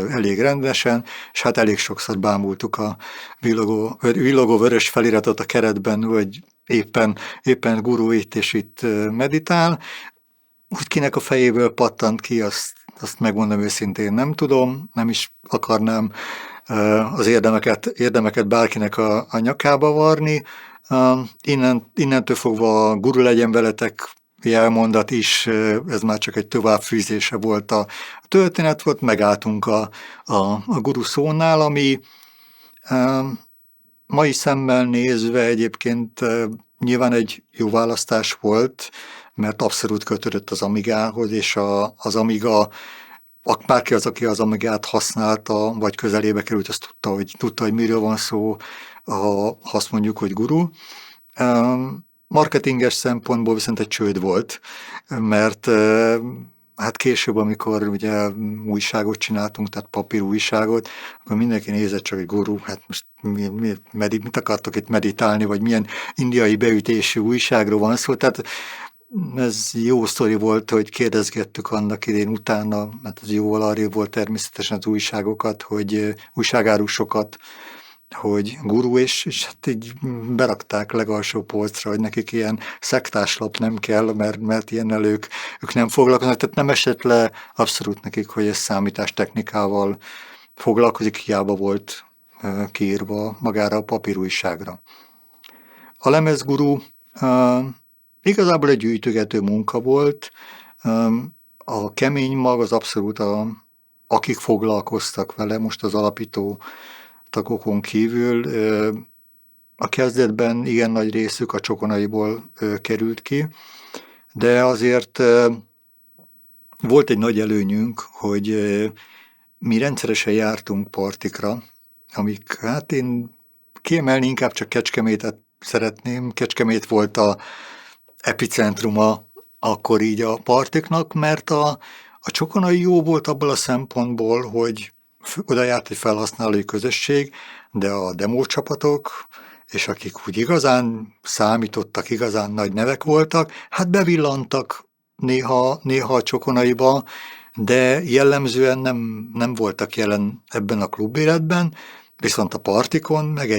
elég rendesen, és hát elég sokszor bámultuk a villogó vörös feliratot a keretben, hogy éppen guru itt és itt meditál, hogy kinek a fejéből pattant ki, azt megmondom őszintén nem tudom, nem is akarnám az érdemeket bárkinek a nyakába varni. Innentől fogva a guru legyen veletek jelmondat is, ez már csak egy továbbfűzése volt a történet volt, megálltunk a guru szónál, ami mai szemmel nézve egyébként nyilván egy jó választás volt, mert abszolút kötődött az Amigához, és az Amiga, bárki az, aki az Amigát használta, vagy közelébe került, azt tudta, hogy miről van szó, ha azt mondjuk, hogy guru. Marketinges szempontból viszont egy csőd volt, mert hát később, amikor ugye újságot csináltunk, tehát papírújságot, akkor mindenki nézett csak, hogy guru, hát most mit akartok itt meditálni, vagy milyen indiai beütésű újságról van szó, tehát ez jó sztori volt, hogy kérdezgettük annak idén utána, mert ez jóval arrébb volt természetesen az újságokat, hogy újságárusokat, hogy guru, és hát így berakták legalsó polcra, hogy nekik ilyen szektáslap nem kell, mert ilyennel ők nem foglalkoznak, tehát nem esett le abszolút nekik, hogy ez számítástechnikával foglalkozik, hiába volt kiírva magára a papírújságra. A lemezguru igazából egy gyűjtögető munka volt, a kemény mag az abszolút akik foglalkoztak vele, most az alapító tagokon kívül, a kezdetben igen nagy részük a Csokonaiból került ki, de azért volt egy nagy előnyünk, hogy mi rendszeresen jártunk partikra, amik, hát én kiemelni inkább csak Kecskemétet szeretném. Kecskemét volt a epicentruma akkor így a partiknak, mert a Csokonai jó volt abból a szempontból, hogy oda járt egy felhasználói közösség, de a demócsapatok, és akik úgy igazán számítottak, igazán nagy nevek voltak, hát bevillantak néha a Csokonaiba, de jellemzően nem voltak jelen ebben a klubéletben, viszont a partikon meg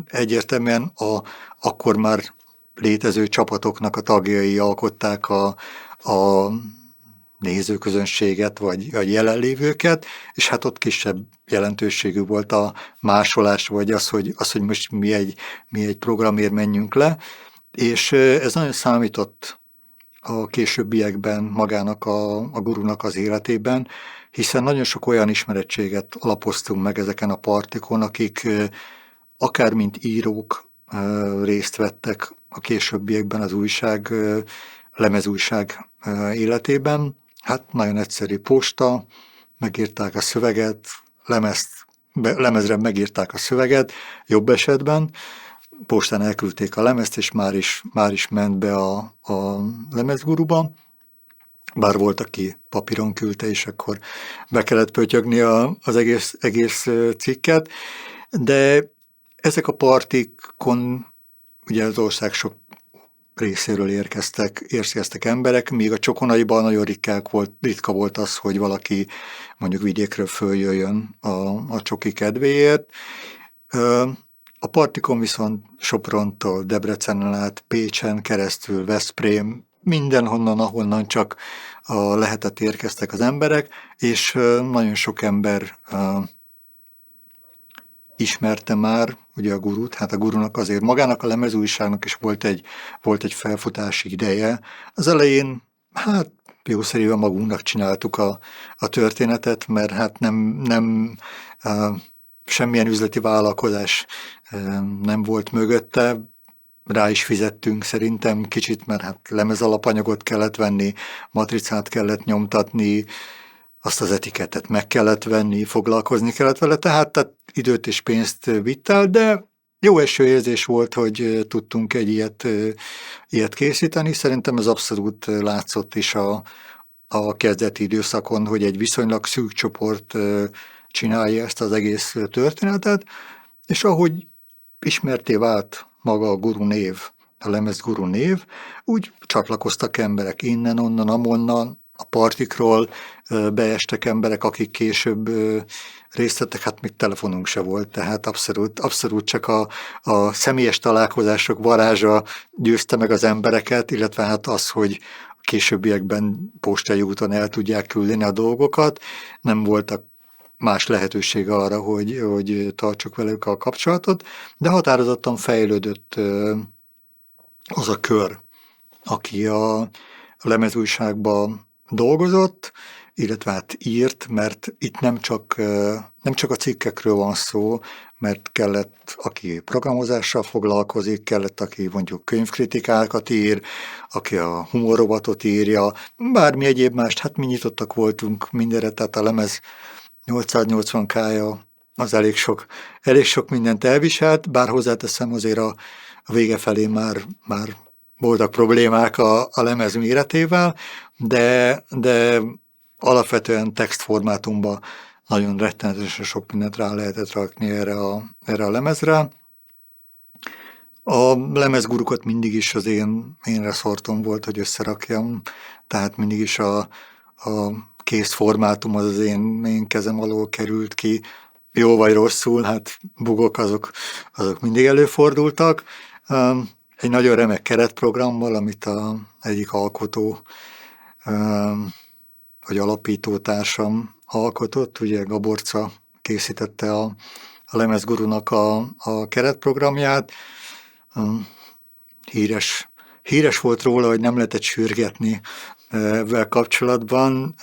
egyértelműen akkor már létező csapatoknak a tagjai alkották a nézőközönséget, vagy jelenlévőket, és hát ott kisebb jelentőségű volt a másolás, vagy az, hogy most mi egy programért menjünk le, és ez nagyon számított a későbbiekben magának a gurunak az életében, hiszen nagyon sok olyan ismerettséget alapoztunk meg ezeken a partikon, akik akár mint írók részt vettek a későbbiekben az lemezújság életében. Hát nagyon egyszerű posta, megírták a szöveget, lemezre megírták a szöveget, jobb esetben, postán elküldték a lemezt, és már is ment be a lemezguruba, bár volt, aki papíron küldte, és akkor be kellett pötyögni az egész cikket, de ezek a partikon ugye az ország sok részéről érkeztek emberek, míg a Csokonaiban nagyon ritka volt az, hogy valaki mondjuk vidékről följöjjön a csoki kedvéért. A partikon viszont Soprontól, Debrecenen át, Pécsen keresztül, Veszprém, mindenhonnan, ahonnan csak lehetett érkeztek az emberek, és nagyon sok ember ismerte már ugye a gurut, hát a gurunak azért magának a lemezújságnak is volt egy felfutási ideje. Az elején, hát jószerűen magunknak csináltuk a történetet, mert hát nem semmilyen üzleti vállalkozás nem volt mögötte, rá is fizettünk szerintem kicsit, mert hát lemezalapanyagot kellett venni, matricát kellett nyomtatni, azt az etikettet meg kellett venni, foglalkozni kellett vele, tehát időt és pénzt vitt el, de jó eső érzés volt, hogy tudtunk egy ilyet készíteni. Szerintem ez abszolút látszott is a kezdeti időszakon, hogy egy viszonylag szűk csoport csinálja ezt az egész történetet, és ahogy ismerté vált maga a guru név, a lemez guru név, úgy csatlakoztak emberek innen, onnan, amonnan, a partikról beestek emberek, akik később részt vettek, hát még telefonunk se volt, tehát abszolút csak a személyes találkozások varázsa győzte meg az embereket, illetve hát az, hogy későbbiekben postai úton el tudják küldeni a dolgokat, nem voltak más lehetőség arra, hogy tartsuk velük a kapcsolatot, de határozottan fejlődött az a kör, aki a lemezújságban dolgozott, illetve hát írt, mert itt nem csak a cikkekről van szó, mert kellett, aki programozással foglalkozik, kellett, aki mondjuk könyvkritikákat ír, aki a humorrovatot írja, bármi egyéb mást, hát mi nyitottak voltunk mindenre, tehát a lemez 880K-ja az elég sok mindent elviselt, bár hozzáteszem azért a vége felé már voltak problémák a lemez méretével, de alapvetően textformátumban nagyon rettenetesen sok mindent rá lehetett rakni erre a lemezre. A lemezgurukat mindig is az én reszortom volt, hogy összerakjam, tehát mindig is a kész formátum az én kezem alól került ki, jó vagy rosszul, hát bugok azok mindig előfordultak. Egy nagyon remek keretprogrammal, amit egyik alkotó, vagy alapító társam alkotott, ugye Gaborca készítette a lemezgurunak a keretprogramját. Híres volt róla, hogy nem lehetett sürgetni ezzel kapcsolatban.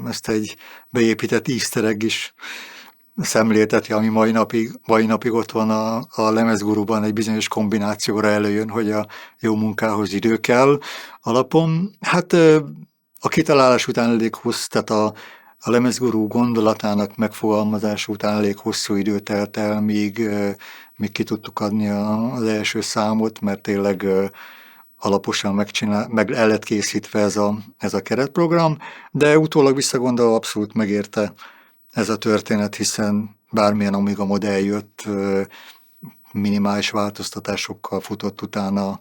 Ezt egy beépített easter egg is szemlélteti, ami mai napig ott van a lemezguruban, egy bizonyos kombinációra előjön, hogy a jó munkához idő kell alapon. Hát a kitalálás után elég hosszú, tehát a lemezgurú gondolatának megfogalmazása után elég hosszú idő telt el, míg ki tudtuk adni az első számot, mert tényleg alaposan meg el lett készítve ez a keretprogram, de utólag visszagondolva abszolút megérte ez a történet, hiszen bármilyen Amiga modell jött, minimális változtatásokkal futott utána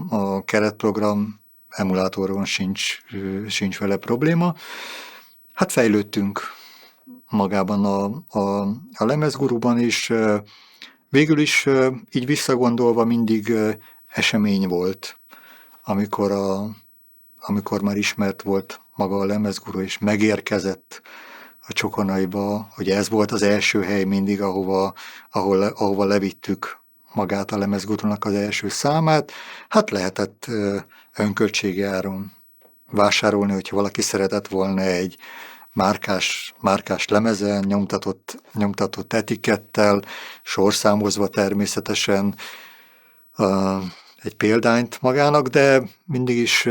a keretprogram, emulátoron sincs vele probléma. Hát fejlődtünk magában a lemezguruban is. Végül is így visszagondolva mindig esemény volt, amikor már ismert volt maga a lemezguru, és megérkezett a Csokonaiba, hogy ez volt az első hely mindig, ahova levittük magát a lemezgurunak az első számát. Hát lehetett önköltségi áron vásárolni, hogyha valaki szeretett volna egy márkás lemezen, nyomtatott etikettel, sorszámozva természetesen egy példányt magának, de mindig is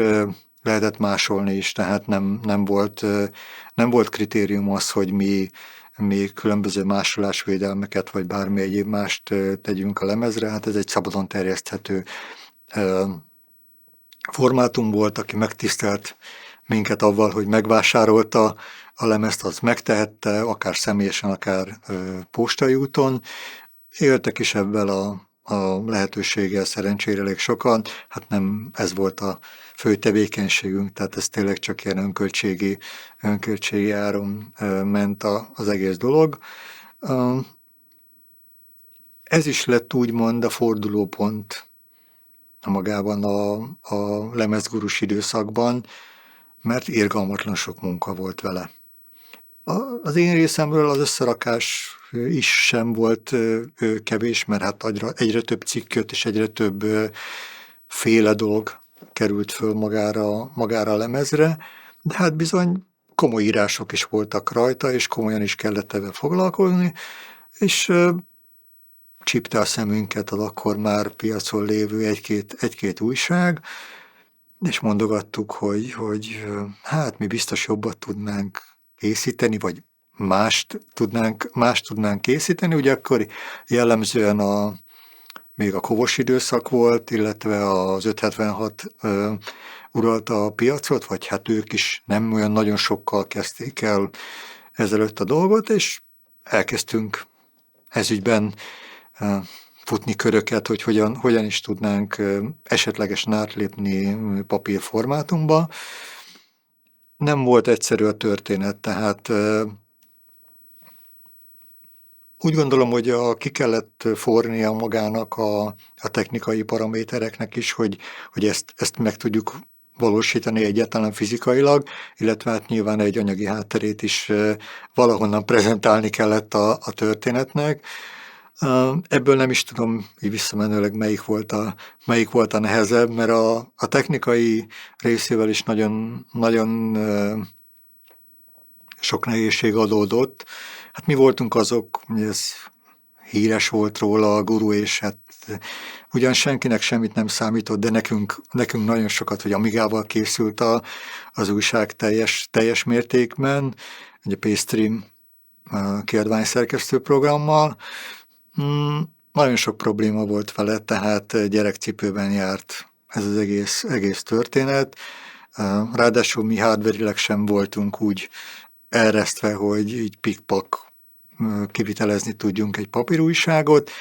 lehetett másolni is, tehát nem volt kritérium az, hogy mi különböző másolásvédelmeket, vagy bármi egyéb mást tegyünk a lemezre, hát ez egy szabadon terjeszthető formátum volt, aki megtisztelt minket avval, hogy megvásárolta a lemezt, az megtehette, akár személyesen, akár postai úton. Éltek is ebben a lehetőséggel szerencsére elég sokan, hát nem ez volt a fő tevékenységünk, tehát ez tényleg csak ilyen önköltségi áron ment az egész dolog. Ez is lett úgymond a fordulópont magában a lemezgurus időszakban, mert irgalmatlan sok munka volt vele. Az én részemről az összerakás is sem volt kevés, mert hát egyre több cikk jött, és egyre több féle dolog került föl magára a lemezre, de hát bizony komoly írások is voltak rajta, és komolyan is kellett ebben foglalkozni, és csípte a szemünket az akkor már piacon lévő egy-két újság, és mondogattuk, hogy hát mi biztos jobbat tudnánk készíteni, vagy mást tudnánk készíteni. Ugye akkor jellemzően még a kovos időszak volt, illetve az 576 uralta a piacot, vagy hát ők is nem olyan nagyon sokkal kezdték el ezelőtt a dolgot, és elkezdtünk ezügyben futni köröket, hogy hogyan is tudnánk esetlegesen átlépni papírformátumba. Nem volt egyszerű a történet, tehát úgy gondolom, hogy ki kellett fornia magának a technikai paramétereknek is, hogy ezt meg tudjuk megvalósítani egyáltalán fizikailag, illetve hát nyilván egy anyagi hátterét is valahonnan prezentálni kellett a történetnek. Ebből nem is tudom így visszamenőleg melyik volt a nehezebb, mert a technikai részével is nagyon, nagyon sok nehézség adódott. Hát mi voltunk azok, hogy ez híres volt róla a guru, és hát ugyan senkinek semmit nem számított, de nekünk nagyon sokat, hogy Amigával készült az újság teljes mértékben, ugye Paystream kiadványszerkesztő programmal. Nagyon sok probléma volt vele, tehát gyerekcipőben járt ez az egész történet. Ráadásul mi hardverileg sem voltunk úgy elresztve, hogy így pikpak kivitelezni tudjunk egy papírújságot.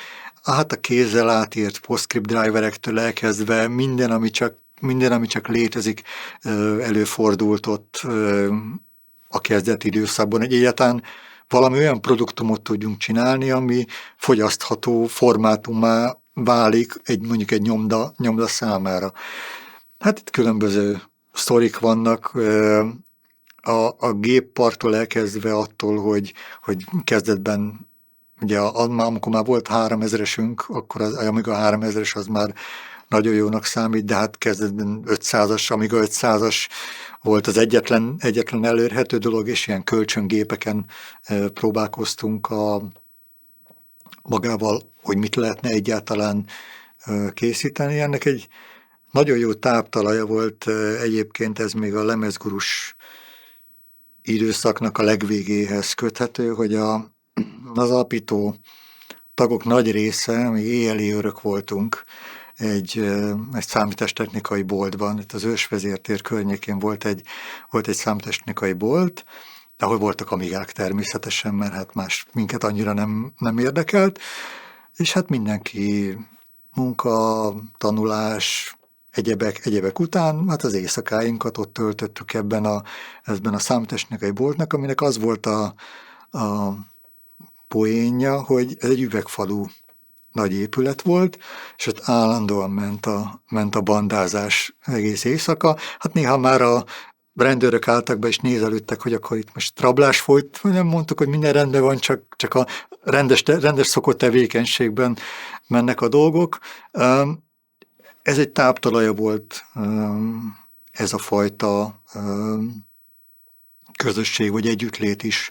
Hát a kézzel átírt PostScript driverektől elkezdve minden, ami csak létezik, előfordult ott a kezdeti időszakban, hogy egyáltalán valami olyan produktumot tudjunk csinálni, ami fogyasztható formátummá válik mondjuk egy nyomda számára. Hát itt különböző sztorik vannak, a gépparttól elkezdve attól, hogy kezdetben, ugye amikor már volt 3000-esünk, akkor az Amiga 3000-es az már nagyon jónak számít, de hát kezdetben 500-as, Amiga 500-as volt az egyetlen elérhető dolog, és ilyen kölcsöngépeken próbálkoztunk magával, hogy mit lehetne egyáltalán készíteni. Ennek egy nagyon jó táptalaja volt egyébként, ez még a lemezgurus időszaknak a legvégéhez köthető, hogy az alapító tagok nagy része, mi éjjeli őrök voltunk egy számítástechnikai boltban, itt az Ősvezértér környékén volt egy számítástechnikai bolt, ahol voltak amigák természetesen, mert hát más minket annyira nem érdekelt, és hát mindenki munka, tanulás, egyebek után, hát az éjszakáinkat ott töltöttük ebben a számítástechnikai boltnak, aminek az volt a poénja, hogy ez egy üvegfalú nagy épület volt, és ott állandóan ment a bandázás egész éjszaka. Hát néha már a rendőrök álltak be és nézelődtek, hogy akkor itt most rablás folyt, nem mondtuk, hogy minden rendben van, csak a rendes szokott tevékenységben mennek a dolgok. Ez egy táptalaja volt, ez a fajta közösség vagy együttlét is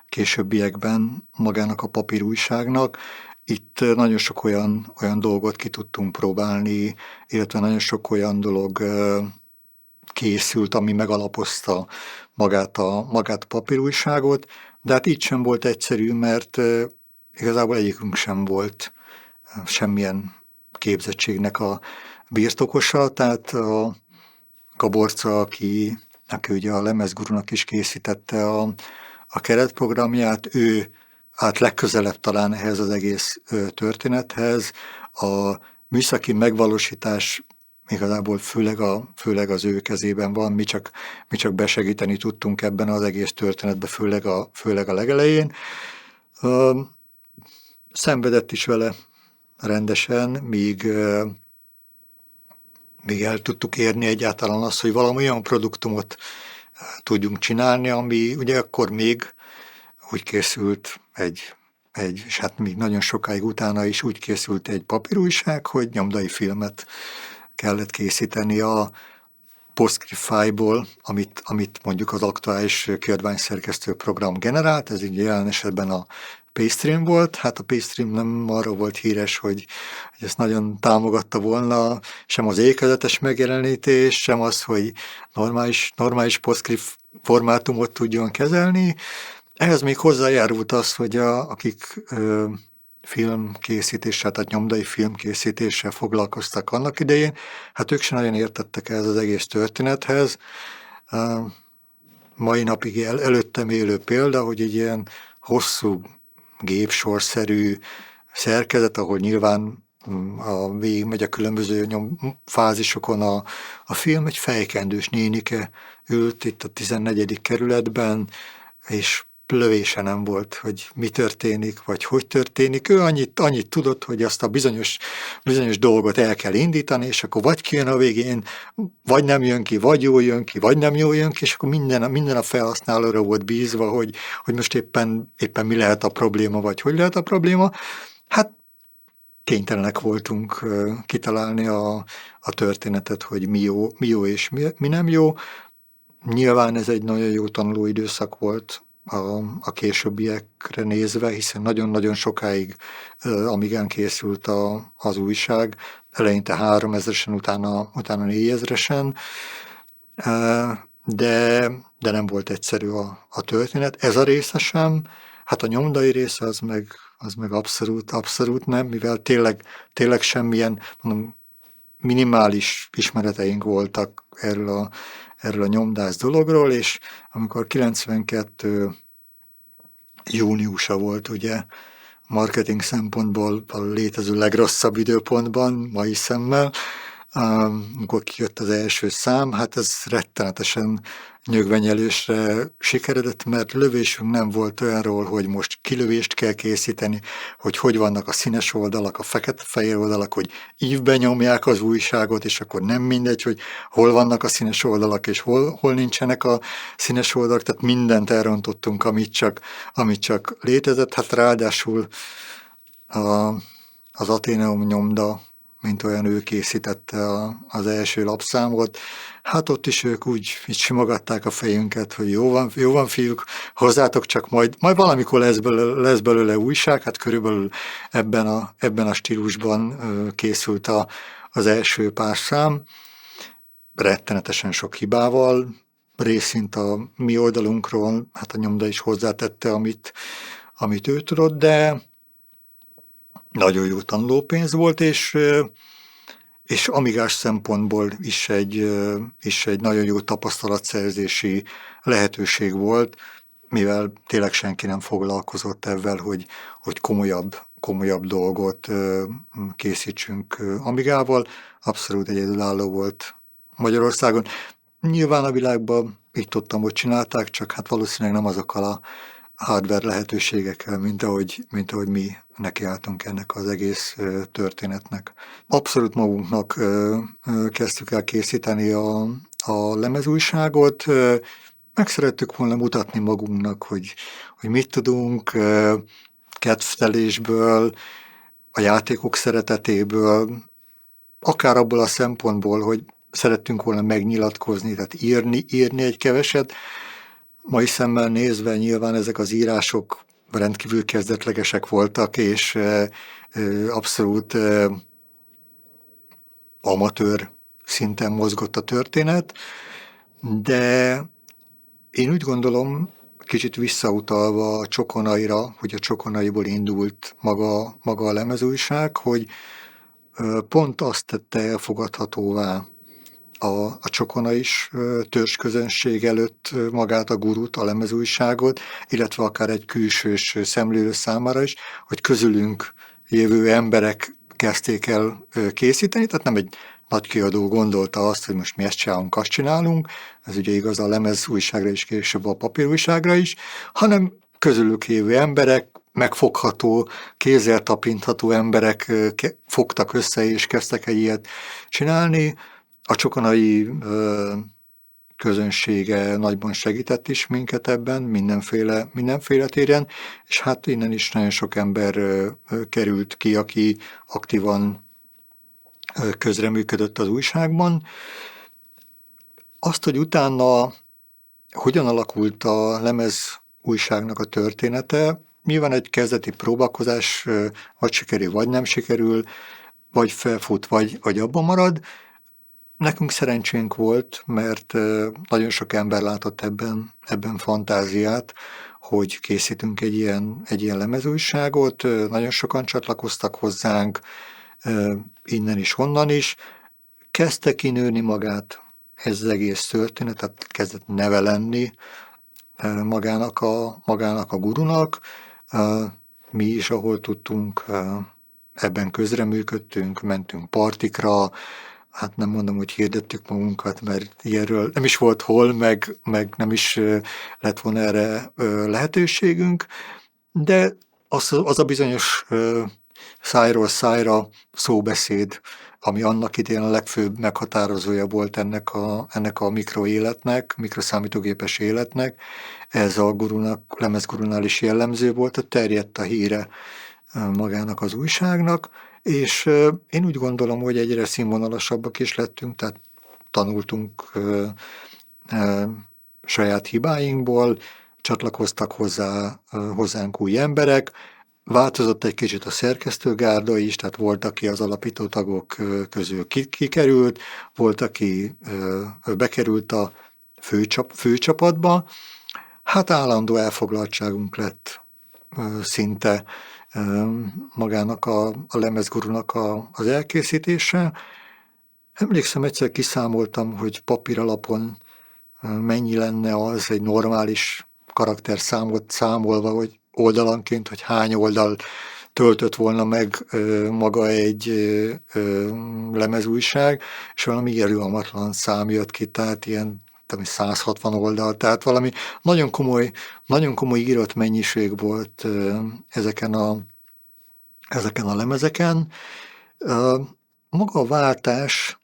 későbbiekben magának a papírújságnak. Itt nagyon sok olyan dolgot ki tudtunk próbálni, illetve nagyon sok olyan dolog készült, ami megalapozta magát a papírújságot, de hát így sem volt egyszerű, mert igazából egyikünk sem volt semmilyen képzettségnek a birtokosa, tehát a Gaborca, aki ugye a lemezgurunak is készítette a keretprogramját, ő állt legközelebb talán ehhez az egész történethez. A műszaki megvalósítás igazából főleg az ő kezében van, mi csak besegíteni tudtunk ebben az egész történetben, főleg a legelején. Szenvedett is vele rendesen, míg el tudtuk érni egyáltalán azt, hogy valami olyan produktumot tudjunk csinálni, ami ugye akkor még úgy készült és hát még nagyon sokáig utána is úgy készült egy papírújság, hogy nyomdai filmet kellett készíteni a PostScript file-ból, amit mondjuk az aktuális kiadványszerkesztő program generált, ez így jelen esetben a Paystream volt. Hát a Paystream nem arról volt híres, hogy ezt nagyon támogatta volna, sem az ékezetes megjelenítés, sem az, hogy normális PostScript formátumot tudjon kezelni. Ehhez még hozzájárult az, hogy akik filmkészítéssel, tehát nyomdai filmkészítéssel foglalkoztak annak idején, hát ők sem nagyon értettek ehhez az egész történethez. Mai napig előttem élő példa, hogy egy ilyen hosszú gépsorszerű szerkezet, ahol nyilván végigmegy a különböző fázisokon a film, egy fejkendős nénike ült itt a 14. kerületben, és lövése nem volt, hogy mi történik, vagy hogy történik. Ő annyit tudott, hogy azt a bizonyos dolgot el kell indítani, és akkor vagy kijön a végén, vagy nem jön ki, vagy jól jön ki, vagy nem jól jön ki, és akkor minden a felhasználóra volt bízva, hogy most éppen mi lehet a probléma, vagy hogy lehet a probléma. Hát kénytelenek voltunk kitalálni a történetet, hogy mi jó és mi nem jó. Nyilván ez egy nagyon jó tanuló időszak volt a későbbiekre nézve, hiszen nagyon-nagyon sokáig Amigán készült az újság, eleinte 3000-esen, utána 4000-esen, de nem volt egyszerű a történet. Ez a része sem, hát a nyomdai része az meg abszolút nem, mivel tényleg semmilyen, mondom, minimális ismereteink voltak erről a nyomdász dologról, és amikor 92 júniusa volt, ugye, marketing szempontból a létező legrosszabb időpontban, mai szemmel, amikor kijött az első szám, hát ez rettenetesen nyögvenyelésre sikeredett, mert lövésünk nem volt olyanról, hogy most kilövést kell készíteni, hogy vannak a színes oldalak, a fekete-fehér oldalak, hogy ívben nyomják az újságot, és akkor nem mindegy, hogy hol vannak a színes oldalak, és hol nincsenek a színes oldalak, tehát mindent elrontottunk, amit csak létezett, hát ráadásul az Athenaeum nyomda, mint olyan, ő készítette az első lapszámot. Hát ott is ők úgy simogatták a fejünket, hogy jó van fiúk, hozzátok csak majd valamikor lesz belőle újság, hát körülbelül ebben a stílusban készült az első pár szám, rettenetesen sok hibával, részint a mi oldalunkról, hát a nyomda is hozzátette, amit ő tudott, de nagyon jó tanulópénz volt, és amigás szempontból is egy nagyon jó tapasztalatszerzési lehetőség volt, mivel tényleg senki nem foglalkozott ezzel, hogy komolyabb dolgot készítsünk Amigával. Abszolút egyedülálló volt Magyarországon. Nyilván a világban itt-ott csinálták, csak hát valószínűleg nem azokkal a hardware lehetőségekkel, mint ahogy mi nekiálltunk ennek az egész történetnek. Abszolút magunknak kezdtük el készíteni a lemezújságot, meg szerettük volna mutatni magunknak, hogy mit tudunk, kedvtelésből, a játékok szeretetéből, akár abból a szempontból, hogy szerettünk volna megnyilatkozni, tehát írni egy keveset. Mai szemmel nézve nyilván ezek az írások rendkívül kezdetlegesek voltak, és abszolút amatőr szinten mozgott a történet, de én úgy gondolom, kicsit visszautalva a Csokonaira, hogy a Csokonaiból indult maga a lemezújság, hogy pont azt tette elfogadhatóvá a Csokona is törzsközönség előtt magát a Gurút, a lemezújságot, illetve akár egy külsős szemlélő számára is, hogy közülünk jövő emberek kezdték el készíteni, tehát nem egy nagy kiadó gondolta azt, hogy most mi ezt csinálunk, azt csinálunk, ez ugye igaz a lemezújságra is, később a papírújságra is, hanem közülük jövő emberek, megfogható, kézzel tapintható emberek fogtak össze és kezdtek egy ilyet csinálni. A csokonai közönsége nagyban segített is minket ebben, mindenféle téren, és hát innen is nagyon sok ember került ki, aki aktívan közreműködött az újságban. Azt, hogy utána hogyan alakult a lemez újságnak a története, nyilván egy kezdeti próbálkozás, vagy sikerül, vagy nem sikerül, vagy felfut, vagy abban marad. Nekünk szerencsénk volt, mert nagyon sok ember látott ebben fantáziát, hogy készítünk egy ilyen lemezújságot, nagyon sokan csatlakoztak hozzánk, innen is, onnan is. Kezdte kinőni magát ez az egész történet, tehát kezdett neve lenni magának a Gurunak. Mi is, ahol tudtunk, ebben közreműködtünk, mentünk partikra, hát nem mondom, hogy hirdettük magunkat, mert ilyenről nem is volt hol, meg nem is lett volna erre lehetőségünk, de az a bizonyos szájról szájra szóbeszéd, ami annak idején a legfőbb meghatározója volt ennek a mikroéletnek, mikroszámítógépes életnek, ez a lemezgurunál is jellemző volt, terjedt a híre magának az újságnak, és én úgy gondolom, hogy egyre színvonalasabbak is lettünk, tehát tanultunk saját hibáinkból, csatlakoztak hozzánk új emberek, változott egy kicsit a szerkesztőgárda is, tehát volt, aki az alapító tagok közül kikerült, volt, aki bekerült a főcsapatba, hát állandó elfoglaltságunk lett szinte magának a lemezgurunak az elkészítése. Emlékszem, egyszer kiszámoltam, hogy papíralapon mennyi lenne az egy normális karakterszámot számolva, hogy oldalanként, hogy hány oldal töltött volna meg maga egy lemezújság, és valami irgalmatlan szám jött ki, tehát ilyen 160 oldal, tehát valami nagyon komoly írott mennyiség volt ezeken a lemezeken. Maga a váltás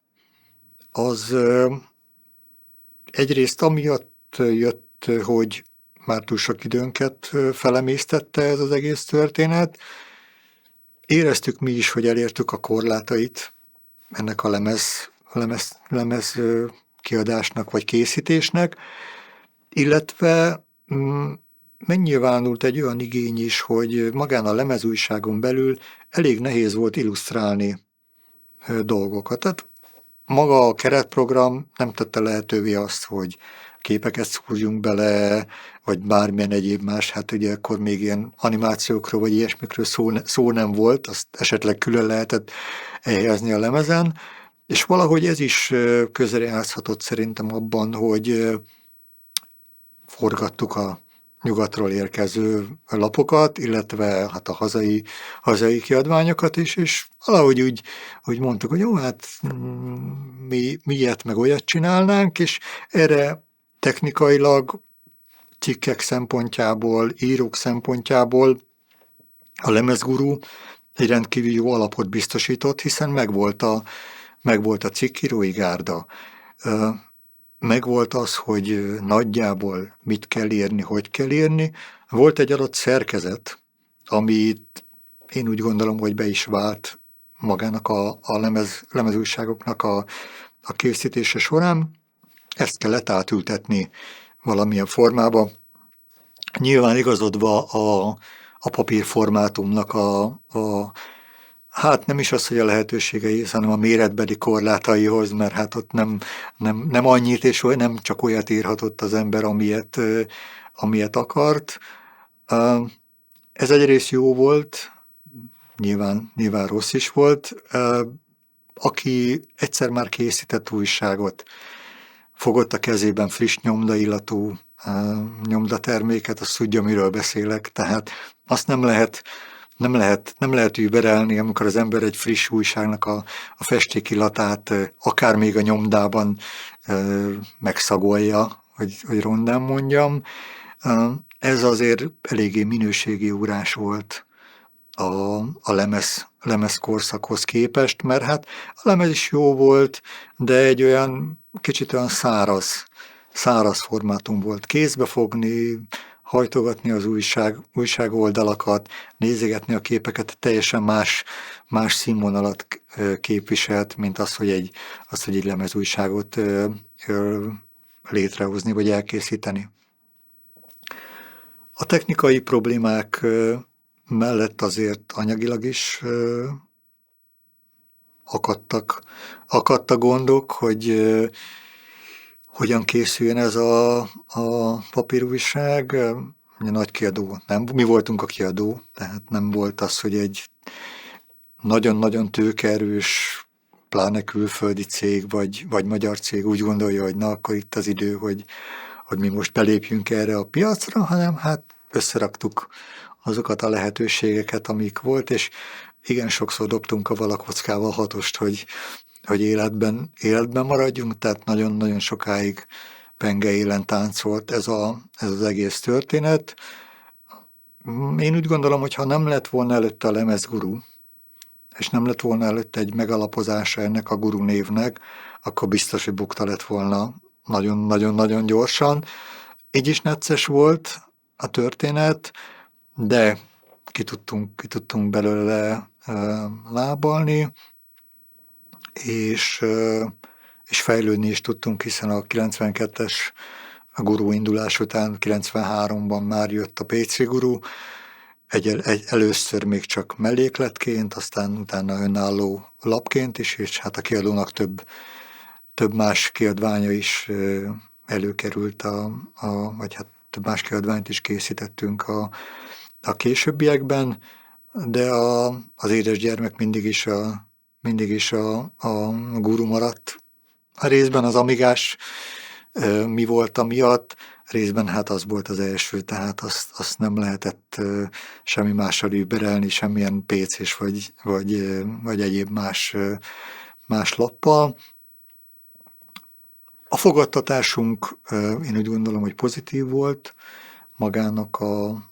az egyrészt amiatt jött, hogy már túl sok időnket felemésztette ez az egész történet. Éreztük mi is, hogy elértük a korlátait ennek a lemez kiadásnak vagy készítésnek, illetve megnyilvánult egy olyan igény is, hogy magán a lemezújságon belül elég nehéz volt illusztrálni dolgokat. Tehát maga a keretprogram nem tette lehetővé azt, hogy képeket szúrjunk bele, vagy bármilyen egyéb más, hát ugye akkor még ilyen animációkról, vagy ilyesmikről szó nem volt, azt esetleg külön lehetett elhelyezni a lemezen, és valahogy ez is közrejátszhatott szerintem abban, hogy forgattuk a nyugatról érkező lapokat, illetve hát a hazai kiadványokat is, és valahogy úgy mondtuk, hogy jó, hát mi ilyet meg olyat csinálnánk, és erre technikailag, cikkek szempontjából, írók szempontjából a lemezguru egy rendkívül jó alapot biztosított, hiszen megvolt a cikkírói gárda. Megvolt az, hogy nagyjából mit kell írni, hogy kell írni. Volt egy adott szerkezet, amit én úgy gondolom, hogy be is vált magának a lemezújságoknak a készítése során. Ezt kellett átültetni valamilyen formába. Nyilván igazodva a papírformátumnak hát nem is az, hogy a lehetőségeihez, hanem a méretbeli korlátaihoz, mert hát ott nem annyit, és nem csak olyat írhatott az ember, amilyet akart. Ez egyrészt jó volt, nyilván rossz is volt. Aki egyszer már készített újságot, fogott a kezében friss nyomdaillatú nyomdaterméket, azt tudja, miről beszélek, tehát azt nem lehet überelni, amikor az ember egy friss újságnak a festékillatát akár még a nyomdában megszagolja, hogy rondán mondjam. Ez azért eléggé minőségi órás volt a lemez korszakhoz képest, mert hát a lemez is jó volt, de egy olyan kicsit olyan száraz formátum volt kézbe fogni, hajtogatni az újság oldalakat, nézegetni a képeket, teljesen más színvonalat képviselt, mint az, hogy egy lemezújságot létrehozni vagy elkészíteni. A technikai problémák mellett azért anyagilag is akadtak gondok, hogy hogyan készüljön ez a papírújság. Nagy kiadó nem. Mi voltunk a kiadó, tehát nem volt az, hogy egy nagyon-nagyon tőkeerős, pláne külföldi cég, vagy magyar cég úgy gondolja, hogy na, akkor itt az idő, hogy mi most belépjünk erre a piacra, hanem hát összeraktuk azokat a lehetőségeket, amik volt, és igen sokszor dobtunk a valakockával hatost, hogy életben maradjunk, tehát nagyon-nagyon sokáig penge élen táncolt ez az egész történet. Én úgy gondolom, hogy ha nem lett volna előtte a lemezguru, és nem lett volna előtte egy megalapozása ennek a guru névnek, akkor biztos, hogy bukta lett volna nagyon-nagyon-nagyon gyorsan. Így is necces volt a történet, de ki tudtunk belőle lábalni, és fejlődni is tudtunk, hiszen a 92-es guru indulás után 93-ban már jött a PC guru, először még csak mellékletként, aztán utána önálló lapként is, és hát a kiadónak több más kiadványa is előkerült, vagy hát több más kiadványt is készítettünk a későbbiekben, de az édes gyermek mindig is a guru maradt. A részben az Amigás mi volt amiatt, részben hát az volt az első, tehát azt nem lehetett semmi mással überelni, semmilyen PC-s vagy egyéb más lappal. A fogadtatásunk, én úgy gondolom, hogy pozitív volt magának a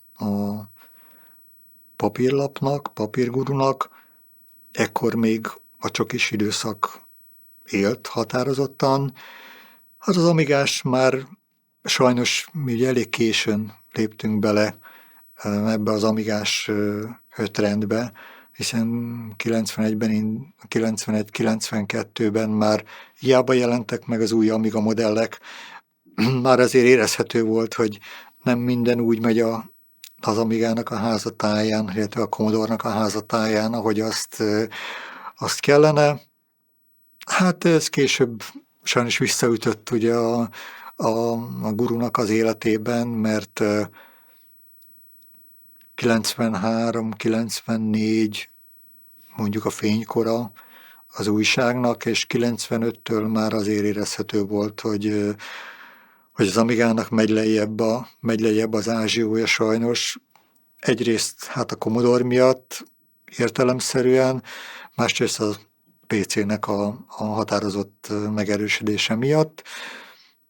papírlapnak, papírgurunak. Ekkor még a csokis időszak élt határozottan. Hát az Amigás már sajnos mi ugye elég későn léptünk bele ebbe az Amigás trendbe, hiszen 91-ben, 91-92-ben már hiába jelentek meg az új Amiga modellek, már azért érezhető volt, hogy nem minden úgy megy az Amigának a házatáján, illetve a Commodore-nak a házatáján, ahogy azt kellene. Hát ez később sajnos visszaütött ugye a gurunak az életében, mert 93-94 mondjuk a fénykora az újságnak, és 95-től már azért érezhető volt, hogy az Amigának megy lejjebb az ázsiója sajnos. Egyrészt hát a Commodore miatt értelemszerűen, másrészt a PC-nek a határozott megerősödése miatt.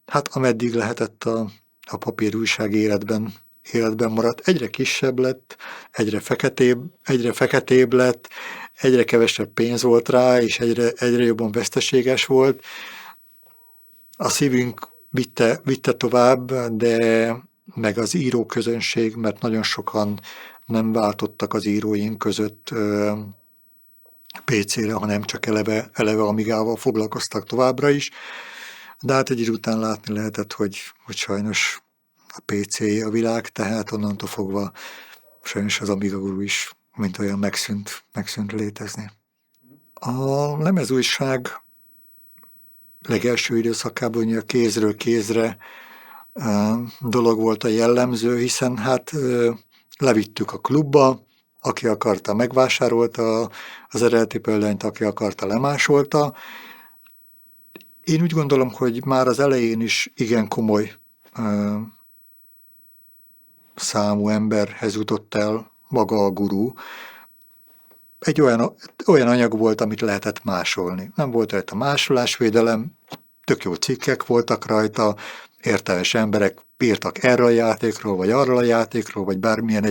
Hát ameddig lehetett a papírújság életben maradt, egyre kisebb lett, egyre feketébb lett, egyre kevesebb pénz volt rá, és egyre jobban veszteséges volt. A szívünk vitte tovább, de meg az íróközönség, mert nagyon sokan nem váltottak az íróink között PC-re, hanem csak eleve Amigával foglalkoztak továbbra is. De hát egy idő után látni lehetett, hogy sajnos a PC a világ, tehát onnantól fogva sajnos az Amiga guru is mint olyan megszűnt létezni. A lemezújság legelső időszakában a kézről kézre dolog volt a jellemző, hiszen hát levittük a klubba, aki akarta, megvásárolta az eredeti példányt, aki akarta, lemásolta. Én úgy gondolom, hogy már az elején is igen komoly számú emberhez jutott el maga a guru. Egy olyan anyag volt, amit lehetett másolni. Nem volt rajta másolásvédelem, tök jó cikkek voltak rajta, értelmes emberek írtak erről a játékról, vagy arról a játékról, vagy bármilyen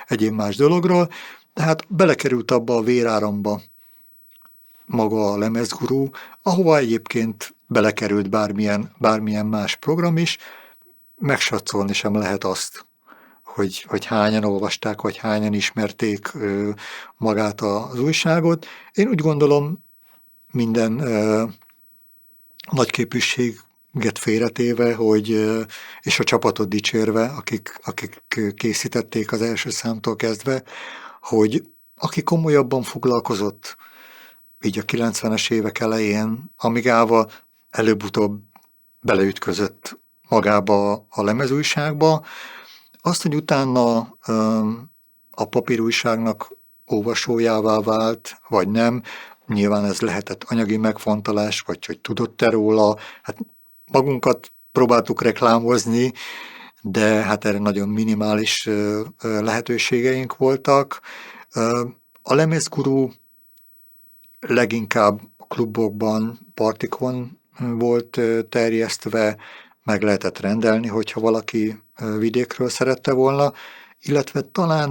egyéb más dologról, tehát belekerült abba a véráramba maga a lemezguru, ahova egyébként belekerült bármilyen más program is, megsatszolni sem lehet azt, hogy hányan olvasták, vagy hányan ismerték magát az újságot. Én úgy gondolom, minden nagyképűséget félretéve, és a csapatot dicsérve, akik készítették az első számtól kezdve, hogy aki komolyabban foglalkozott így a 90-es évek elején Amigával, előbb-utóbb beleütközött magába a lemezújságba. Azt, hogy utána a papírújságnak olvasójává vált, vagy nem, nyilván ez lehetett anyagi megfontolás, vagy hogy tudott-e róla, hát magunkat próbáltuk reklámozni, de hát erre nagyon minimális lehetőségeink voltak. A lemezguru leginkább klubokban, partikon volt terjesztve, meg lehetett rendelni, hogyha valaki vidékről szerette volna, illetve talán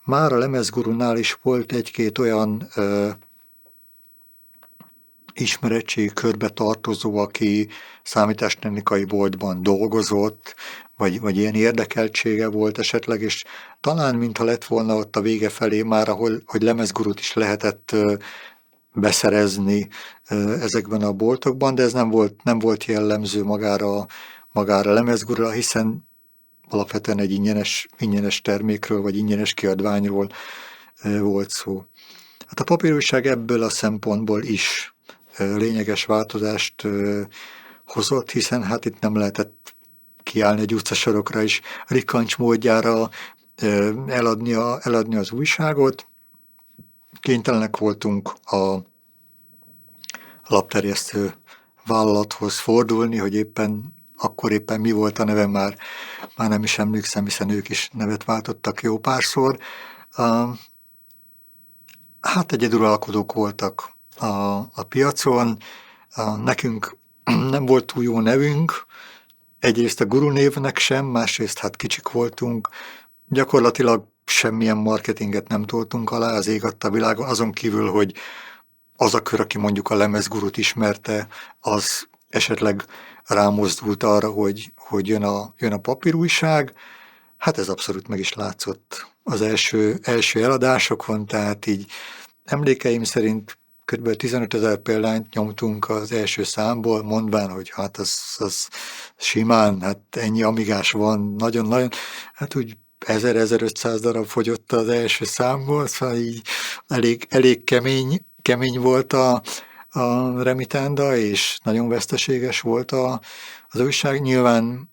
már a lemezgurunál is volt egy-két olyan ismerettség körbe tartozó, aki számítástechnikai boltban dolgozott, vagy ilyen érdekeltsége volt esetleg, és talán mintha lett volna ott a vége felé már, ahol hogy lemezgurut is lehetett beszerezni ezekben a boltokban, de ez nem volt jellemző magára a lemezgurura, hiszen alapvetően egy ingyenes termékről, vagy ingyenes kiadványról volt szó. Hát a papírújság ebből a szempontból is lényeges változást hozott, hiszen hát itt nem kiállni egy utcasorokra is rikancs módjára eladni az újságot. Kénytelenek voltunk a lapterjesztő vállalathoz fordulni, hogy akkor éppen mi volt a neve, már nem is emlékszem, hiszen ők is nevet váltottak jó párszor. Hát egyeduralkodók voltak a piacon, nekünk nem volt túl jó nevünk, egyrészt a Guru névnek sem, másrészt hát kicsik voltunk, gyakorlatilag semmilyen marketinget nem toltunk alá, az ég adta világon, azon kívül, hogy az a kör, aki mondjuk a lemezgurut ismerte, az esetleg rámozdult arra, hogy jön a papírújság. Hát ez abszolút meg is látszott az első eladásokon, tehát így emlékeim szerint kb. 15 000 példányt nyomtunk az első számból, mondván, hogy hát az simán, hát ennyi amigás van, nagyon-nagyon, hát úgy 1000-1500 darab fogyott az első számból, szóval így elég kemény volt a remitenda, és nagyon veszteséges volt az újság. Nyilván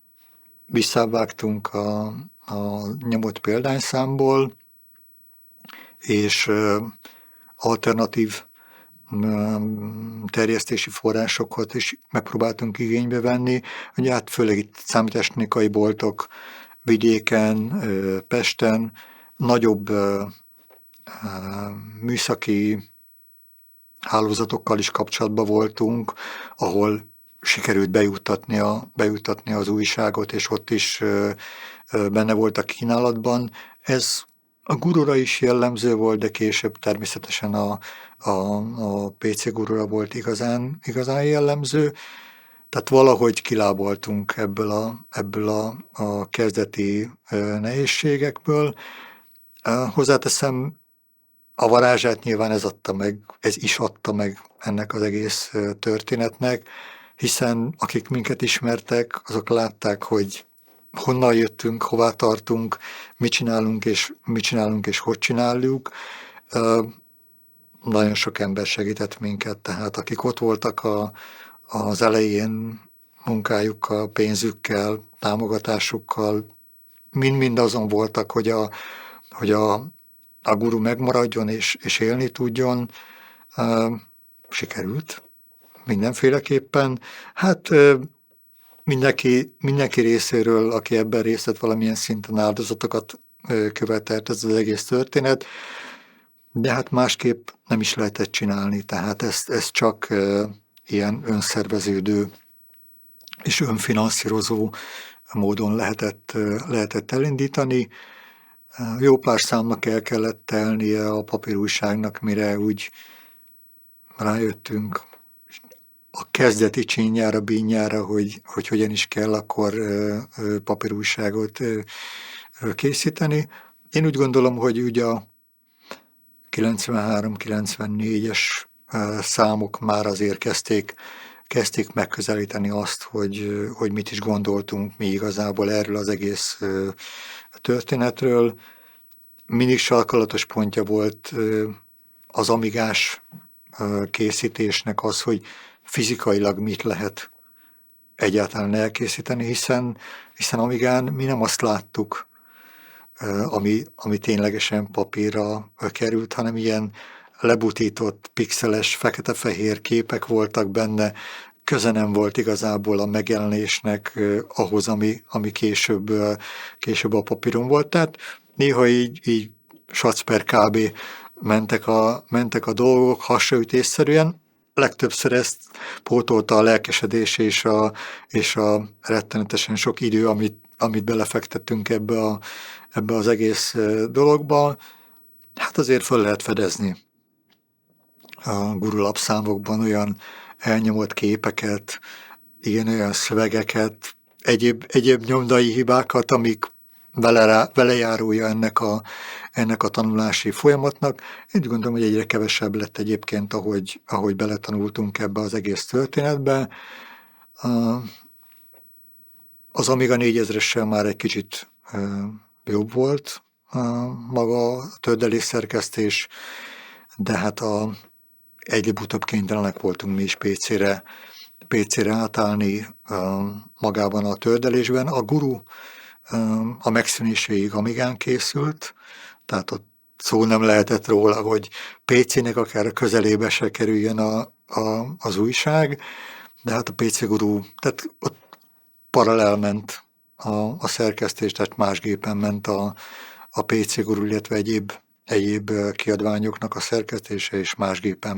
visszavágtunk a nyomott példányszámból, és alternatív terjesztési forrásokat is megpróbáltunk igénybe venni. Ugye hát főleg itt számítástechnikai boltok vidéken, Pesten, nagyobb műszaki hálózatokkal is kapcsolatban voltunk, ahol sikerült bejuttatni az újságot, és ott is benne volt a kínálatban. Ez a Gurura is jellemző volt, de később természetesen a PC Gurura volt igazán jellemző. Tehát valahogy kilábaltunk ebből a kezdeti nehézségekből. Hozzáteszem, a varázsát nyilván ez is adta meg ennek az egész történetnek, hiszen akik minket ismertek, azok látták, hogy honnan jöttünk, hová tartunk, mit csinálunk és hogy csináljuk. Nagyon sok ember segített minket, tehát akik ott voltak az elején munkájukkal, pénzükkel, támogatásukkal, mind azon voltak, hogy a Guru megmaradjon és élni tudjon. Sikerült mindenféleképpen. Hát mindenki részéről, aki ebben részt vett, valamilyen szinten áldozatokat követelt ez az egész történet, de hát másképp nem is lehetett csinálni, tehát ezt csak ilyen önszerveződő és önfinanszírozó módon lehetett elindítani. Jó pár számnak el kellett telnie a papírújságnak, mire úgy rájöttünk a kezdeti csínyára, bínyára, hogy hogyan is kell akkor papírújságot készíteni. Én úgy gondolom, hogy ugye a 93-94-es számok már azért kezdték megközelíteni azt, hogy mit is gondoltunk mi igazából erről az egész történetről. Mindig sarkalatos pontja volt az amigás készítésnek az, hogy fizikailag mit lehet egyáltalán elkészíteni, hiszen amigán mi nem azt láttuk, ami ténylegesen papírra került, hanem ilyen lebutított, pixeles, fekete-fehér képek voltak benne, köze nem volt igazából a megjelenésnek ahhoz, ami később a papíron volt. Tehát néha így sac per kb. mentek a dolgok hasraütésszerűen. Legtöbbször ezt pótolta a lelkesedés és a rettenetesen sok idő, amit belefektettünk ebbe az egész dologba. Hát azért föl lehet fedezni a gurulapszámokban olyan elnyomott képeket, igen, olyan szövegeket, egyéb nyomdai hibákat, amik velejárója ennek a tanulási folyamatnak. Én gondolom, hogy egyre kevesebb lett egyébként, ahogy beletanultunk ebbe az egész történetbe. Az Amiga 4000-essel már egy kicsit jobb volt maga a töldelés szerkesztés, de hát egyre-utóbb kénytelenek voltunk mi is PC-re átállni magában a töldelésben. A Guru a megszűnéséig Amigán készült, tehát ott szó nem lehetett róla, hogy PC-nek akár a közelébe se kerüljön az újság, de hát a PC Guru, tehát ott paralel ment a szerkesztés, tehát más gépen ment a PC Guru, illetve egyéb kiadványoknak a szerkesztése, és más gépen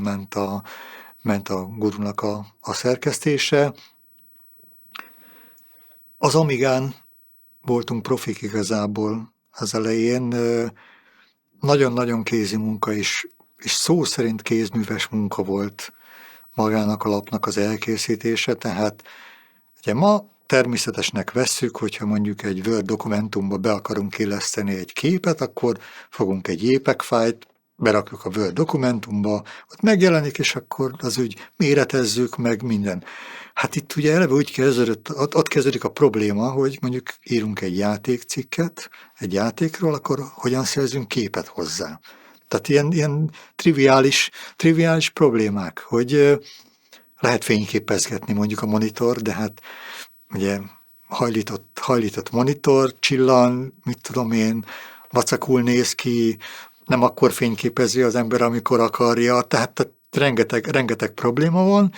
ment a Gurunak a szerkesztése. Az Amigán voltunk profik igazából az elején. Nagyon-nagyon kézi munka és szó szerint kézműves munka volt magának a lapnak az elkészítése, tehát ugye ma természetesnek vesszük, hogyha mondjuk egy Word dokumentumba be akarunk illeszteni egy képet, akkor fogunk egy JPEG fájlt, berakjuk a Word dokumentumba, ott megjelenik, és akkor az úgy méretezzük meg minden. Hát itt ugye eleve úgy ott kezdődik a probléma, hogy mondjuk írunk egy játékcikket, egy játékról, akkor hogyan szerzünk képet hozzá. Tehát ilyen triviális problémák, hogy lehet fényképezgetni mondjuk a monitor, de hát ugye hajlított monitor, csillan, mit tudom én, vacakul néz ki, nem akkor fényképezi az ember, amikor akarja, tehát rengeteg probléma van.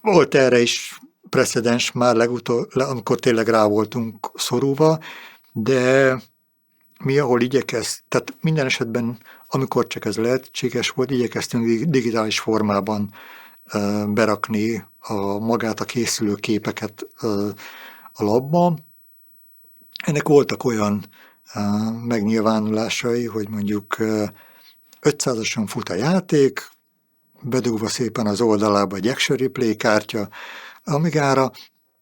Volt erre is precedens már amikor tényleg rá voltunk szorulva, de mi, ahol tehát minden esetben, amikor csak ez lehetséges volt, igyekeztünk digitális formában berakni magát a készülő képeket a labba. Ennek voltak olyan megnyilvánulásai, hogy mondjuk 500-ason fut a játék, bedugva szépen az oldalába egy Action Replay kártya Amigára,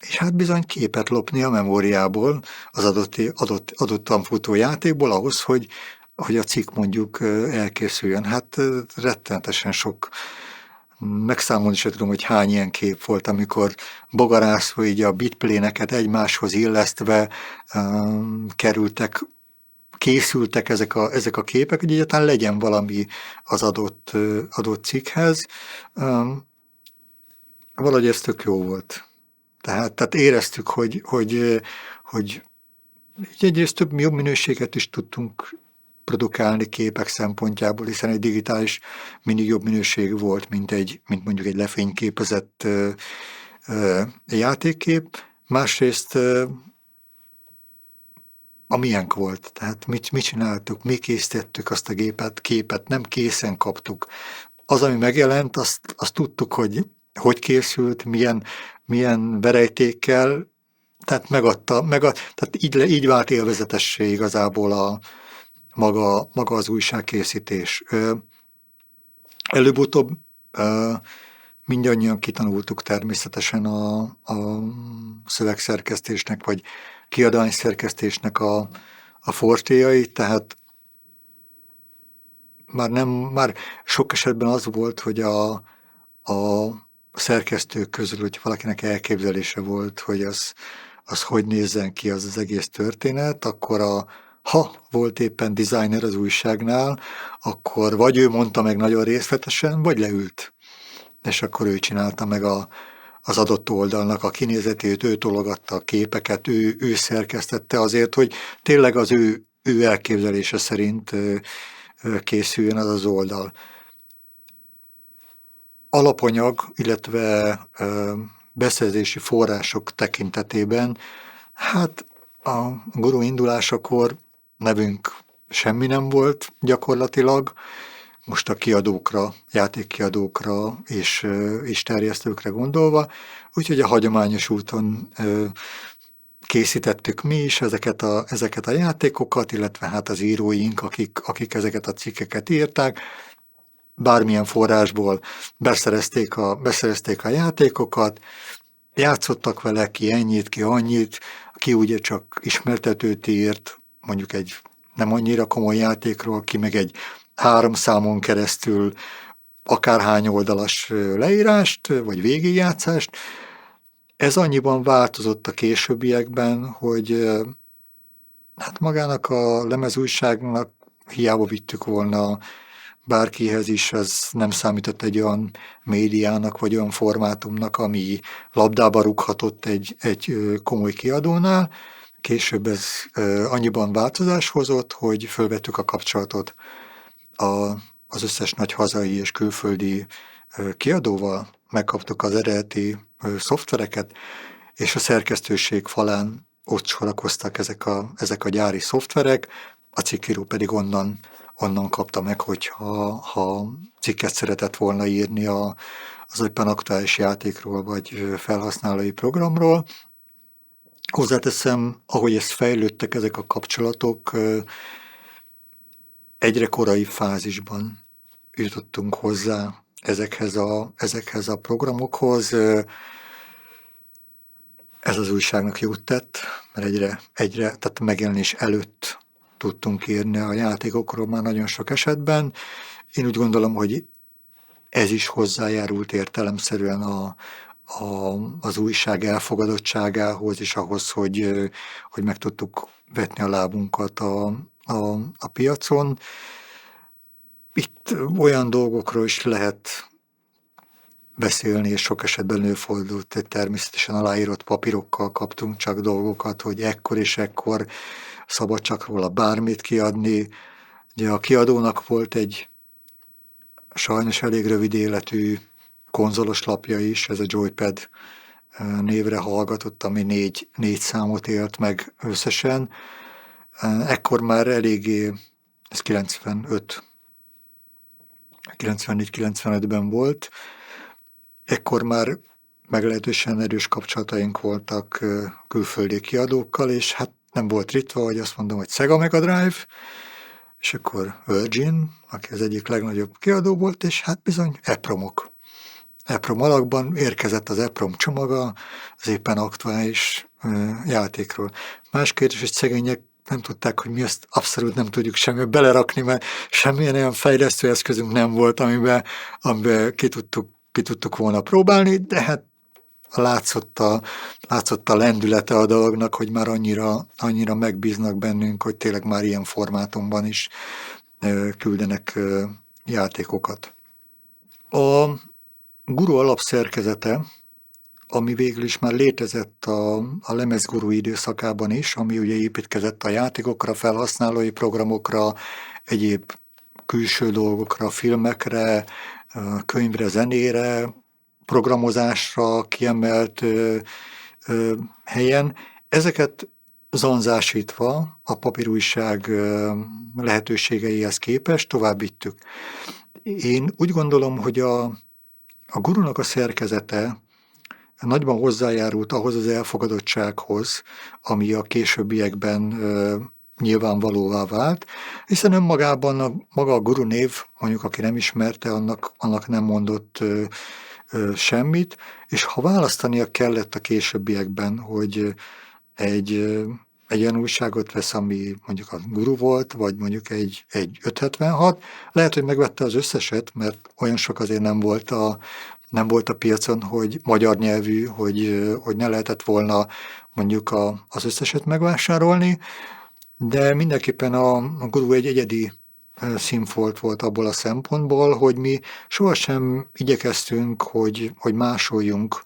és hát bizony képet lopni a memóriából az adottan futó játékból ahhoz, hogy a cikk mondjuk elkészüljön. Hát rettenetesen sok, megszámolni sem tudom, hogy hány ilyen kép volt, amikor bogarászva így a bitpléneket egymáshoz illesztve készültek ezek a képek, hogy egyáltalán legyen valami az adott cikkhez. Valahogy ez tök jó volt. Tehát éreztük, hogy egyrészt jobb minőséget is tudtunk produkálni képek szempontjából, hiszen egy digitális mindig jobb minőség volt, mint mondjuk egy lefényképezett játékkép. Másrészt a miénk volt, tehát mit csináltuk, mi készítettük azt a képet, nem készen kaptuk. Az, ami megjelent, azt tudtuk, hogy készült, milyen verejtékkel, tehát tehát így vált élvezetessé igazából maga az újságkészítés. Előbb-utóbb mindannyian kitanultuk természetesen a szövegszerkesztésnek, vagy kiadványszerkesztésnek a forstéjait, tehát már sok esetben az volt, hogy a szerkesztők közül, hogy valakinek elképzelése volt, hogy az hogy nézzen ki az egész történet, akkor ha volt éppen designer az újságnál, akkor vagy ő mondta meg nagyon részletesen, vagy leült. És akkor ő csinálta meg az adott oldalnak a kinézetét, ő tologatta a képeket, ő szerkesztette azért, hogy tényleg az ő elképzelése szerint készüljön az oldal. Alapanyag, illetve beszerzési források tekintetében, hát a Guru indulásakor nevünk semmi nem volt gyakorlatilag, most a kiadókra, játékkiadókra és terjesztőkre gondolva, úgyhogy a hagyományos úton készítettük mi is ezeket a játékokat, illetve hát az íróink, akik ezeket a cikkeket írták, bármilyen forrásból beszerezték a játékokat, játszottak vele, ki ennyit, ki annyit, ki ugye csak ismertetőt írt, mondjuk egy nem annyira komoly játékról, ki meg egy 3 számon keresztül akárhány oldalas leírást, vagy végigjátszást. Ez annyiban változott a későbbiekben, hogy hát magának a lemezújságnak hiába vittük volna bárkihez is, ez nem számított egy olyan médiának, vagy olyan formátumnak, ami labdába rúghatott egy komoly kiadónál. Később ez annyiban változás hozott, hogy fölvettük a kapcsolatot az összes nagy hazai és külföldi kiadóval, megkaptuk az eredeti szoftvereket, és a szerkesztőség falán ott sorakoztak ezek a gyári szoftverek, a cikkíró pedig onnan kapta meg, ha cikket szeretett volna írni az éppen aktuális játékról, vagy felhasználói programról. Hozzáteszem, ahogy ezt fejlődtek ezek a kapcsolatok, egyre korai fázisban jutottunk hozzá ezekhez a programokhoz. Ez az újságnak jót tett, mert tehát megjelenés előtt tudtunk írni a játékokról már nagyon sok esetben. Én úgy gondolom, hogy ez is hozzájárult értelemszerűen az újság elfogadottságához, és ahhoz, hogy meg tudtuk vetni a lábunkat a piacon. Itt olyan dolgokról is lehet beszélni, és sok esetben előfordult, hogy természetesen aláírott papírokkal kaptunk csak dolgokat, hogy ekkor és ekkor szabad csak róla bármit kiadni. Ugye a kiadónak volt egy sajnos elég rövid életű konzolos lapja is, ez a Joypad névre hallgatott, ami 4 számot élt meg összesen. Ekkor már eléggé, ez 94-95-ben volt, ekkor már meglehetősen erős kapcsolataink voltak külföldi kiadókkal, és hát nem volt ritva, hogy azt mondom, hogy Sega Mega Drive, és akkor Virgin, aki az egyik legnagyobb kiadó volt, és hát bizony EPROM-ok. EPROM alakban érkezett az EPROM csomaga az éppen aktuális játékról. Más kérdés, hogy szegények nem tudták, hogy mi ezt abszolút nem tudjuk semmi belerakni, mert semmilyen olyan fejlesztő eszközünk nem volt, amiben ki tudtuk volna próbálni, de hát látszott a lendülete a dolognak, hogy már annyira megbíznak bennünk, hogy tényleg már ilyen formátumban is küldenek játékokat. A Guru alapszerkezete, ami végül is már létezett a lemezguru időszakában is, ami ugye építkezett a játékokra, felhasználói programokra, egyéb külső dolgokra, filmekre, könyvre, zenére, programozásra kiemelt helyen. Ezeket zanzásítva a papírújság lehetőségeihez képest tovább vittük. Én úgy gondolom, hogy a Gurunak a szerkezete nagyban hozzájárult ahhoz az elfogadottsághoz, ami a későbbiekben nyilvánvalóvá vált, hiszen önmagában maga a Guru név, mondjuk aki nem ismerte, annak nem mondott semmit, és ha választania kellett a későbbiekben, hogy egy olyan újságot vesz, ami mondjuk a Guru volt, vagy mondjuk egy 576, lehet, hogy megvette az összeset, mert olyan sok azért nem volt a piacon, hogy magyar nyelvű, hogy ne lehetett volna mondjuk az összeset megvásárolni, de mindenképpen a Guru egy egyedi színfolt volt abból a szempontból, hogy mi sohasem igyekeztünk, hogy másoljunk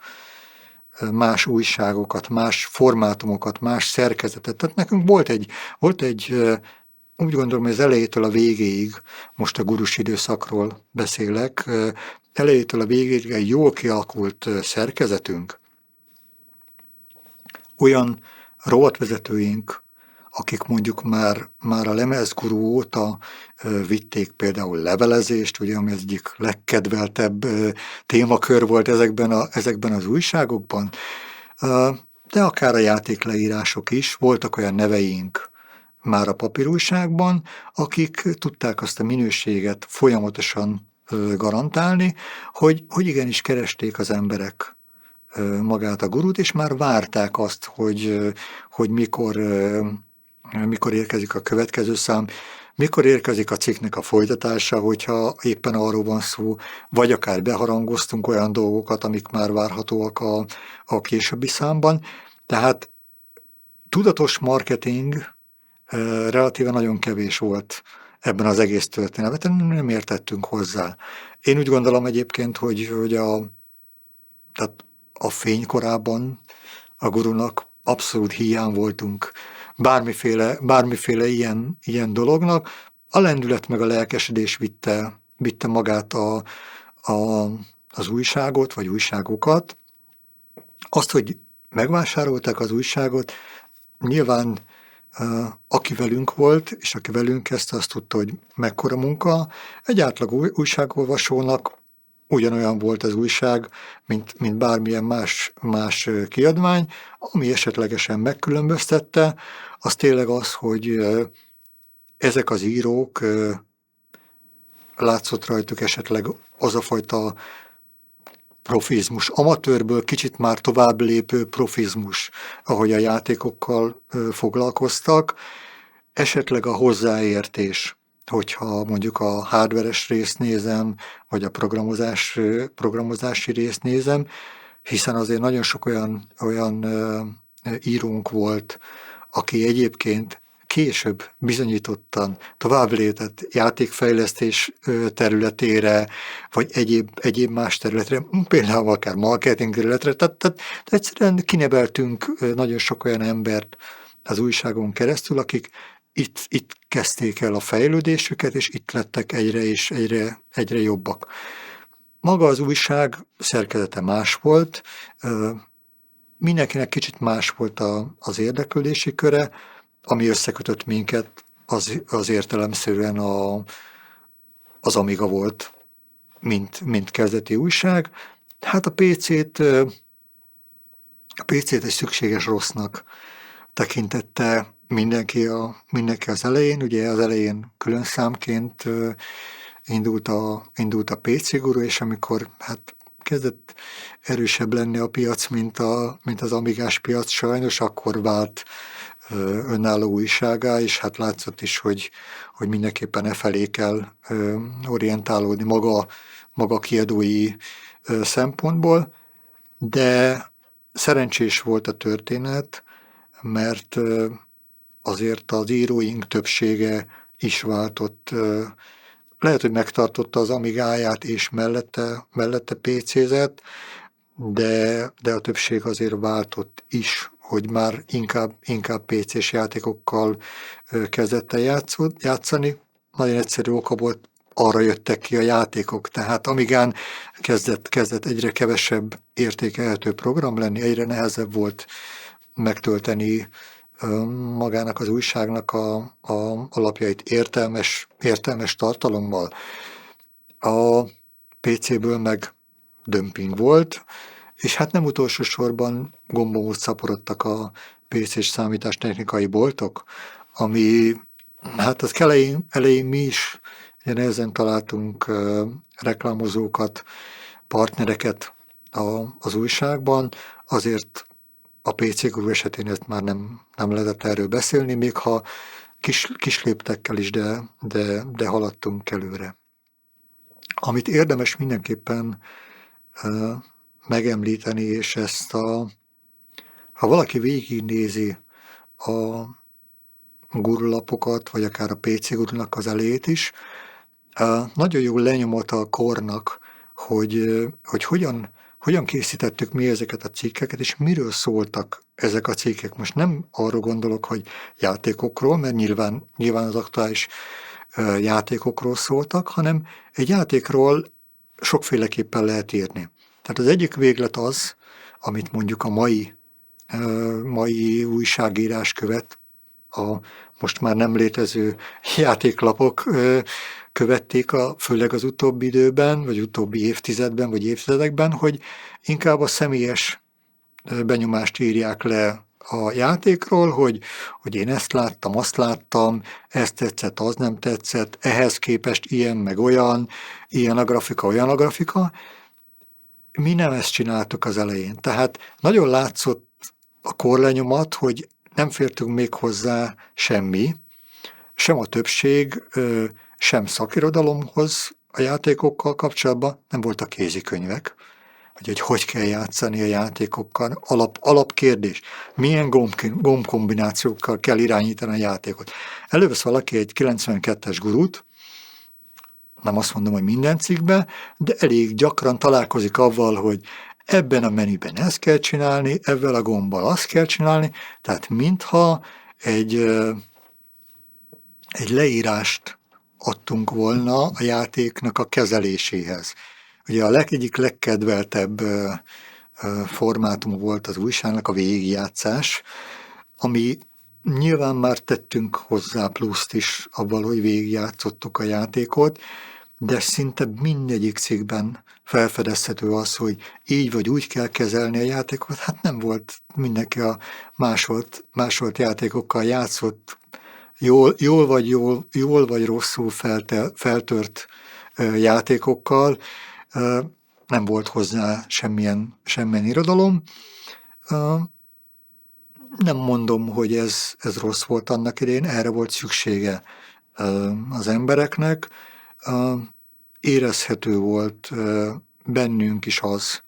más újságokat, más formátumokat, más szerkezetet. Tehát nekünk volt egy úgy gondolom, hogy az elejétől a végéig, most a gurus időszakról beszélek, elejétől a végéig egy jól kialakult szerkezetünk. Olyan rovatvezetőink, akik mondjuk már a lemezgurú óta vitték például levelezést, ugye, ami az egyik legkedveltebb témakör volt ezekben az újságokban, de akár a játékleírások is, voltak olyan neveink már a papírújságban, akik tudták azt a minőséget folyamatosan garantálni, hogy igenis keresték az emberek magát a gurút, és már várták azt, hogy mikor érkezik a következő szám, mikor érkezik a cikknek a folytatása, hogyha éppen arról van szó, vagy akár beharangoztunk olyan dolgokat, amik már várhatóak a későbbi számban. Tehát tudatos marketing relatíven nagyon kevés volt ebben az egész történetben, nem értettünk hozzá. Én úgy gondolom egyébként, hogy tehát a fénykorában a gurunak abszolút hiány voltunk bármiféle ilyen dolognak. A lendület meg a lelkesedés vitte magát az újságot, vagy újságokat. Azt, hogy megvásárolták az újságot, nyilván aki velünk volt, és aki velünk kezdte, azt tudta, hogy mekkora munka. Egy átlag újságolvasónak ugyanolyan volt az újság, mint bármilyen más kiadvány, ami esetlegesen megkülönböztette, az tényleg az, hogy ezek az írók, látszott rajtuk esetleg az a fajta profizmus, amatőrből kicsit már tovább lépő profizmus, ahogy a játékokkal foglalkoztak, esetleg a hozzáértés, hogyha mondjuk a hardveres részt nézem, vagy a programozási részt nézem, hiszen azért nagyon sok olyan írónk volt, aki egyébként később bizonyítottan tovább lépett játékfejlesztés területére, vagy egyéb más területre, például akár marketing területre, tehát egyszerűen kineveltünk nagyon sok olyan embert az újságon keresztül, akik itt kezdték el a fejlődésüket, és itt lettek egyre jobbak. Maga az újság szerkezete más volt, mindenkinek kicsit más volt az érdeklődési köre, ami összekötött minket, az értelemszerűen az Amiga volt, mint kezdeti újság. Hát a PC-t egy szükséges rossznak tekintette mindenki az elején. Ugye az elején külön számként indult a PC Guru, és amikor hát kezdett erősebb lenni a piac, mint az amigás piac sajnos, akkor vált önálló újságá, és hát látszott is, hogy mindenképpen e felé kell orientálódni maga kiadói szempontból, de szerencsés volt a történet, mert azért az íróink többsége is váltott, lehet, hogy megtartotta az Amigáját, és mellette PC-zett, de a többség azért váltott is, hogy már inkább PC-s játékokkal kezdett el játszani. Nagyon egyszerű oka volt, arra jöttek ki a játékok, tehát Amigán kezdett egyre kevesebb értékelhető program lenni, egyre nehezebb volt megtölteni magának az újságnak a lapjait értelmes tartalommal. A PC-ből meg dömping volt, és hát nem utolsó sorban gombomot szaporodtak a PC-s számítástechnikai boltok, ami hát az elején mi is nehezen találtunk reklámozókat, partnereket az újságban, azért a PC Guru esetén ezt már nem lehetett erről beszélni, még ha kis léptekkel is, de haladtunk előre. Amit érdemes mindenképpen megemlíteni, és ezt ha valaki végignézi a gurulapokat, vagy akár a PC Gurunak az elejét is, nagyon jól lenyomata a kornak, hogy hogyan készítettük mi ezeket a cikkeket, és miről szóltak ezek a cikkek. Most nem arról gondolok, hogy játékokról, mert nyilván az aktuális játékokról szóltak, hanem egy játékról sokféleképpen lehet írni. Tehát az egyik véglet az, amit mondjuk a mai újságírás követ, a most már nem létező játéklapok követték főleg az utóbbi időben, vagy utóbbi évtizedben, vagy évtizedekben, hogy inkább a személyes benyomást írják le a játékról, hogy én ezt láttam, azt láttam, ez tetszett, az nem tetszett, ehhez képest ilyen meg olyan, ilyen a grafika, olyan a grafika. Mi nem ezt csináltuk az elején. Tehát nagyon látszott a korlenyomat, hogy nem fértünk még hozzá semmi, sem a többség, sem szakirodalomhoz a játékokkal kapcsolatban, nem voltak kézikönyvek, hogy kell játszani a játékokkal. Alapkérdés, milyen gombkombinációkkal kell irányítani a játékot. Elővesz valaki egy 92-es gurút, nem azt mondom, hogy minden cikkben, de elég gyakran találkozik avval, hogy ebben a menüben ezt kell csinálni, ebben a gombbal azt kell csinálni, tehát mintha egy leírást adtunk volna a játéknak a kezeléséhez. Ugye egyik legkedveltebb formátum volt az újságnak a végigjátszás, ami nyilván már tettünk hozzá pluszt is abban, hogy végigjátszottuk a játékot, de szinte mindegyik cikkben felfedezhető az, hogy így vagy úgy kell kezelni a játékot. Hát nem volt, mindenki a másolt játékokkal játszott, jól vagy rosszul feltört játékokkal, nem volt hozzá semmilyen irodalom. Nem mondom, hogy ez rossz volt annak idején, erre volt szüksége az embereknek. Érezhető volt bennünk is az,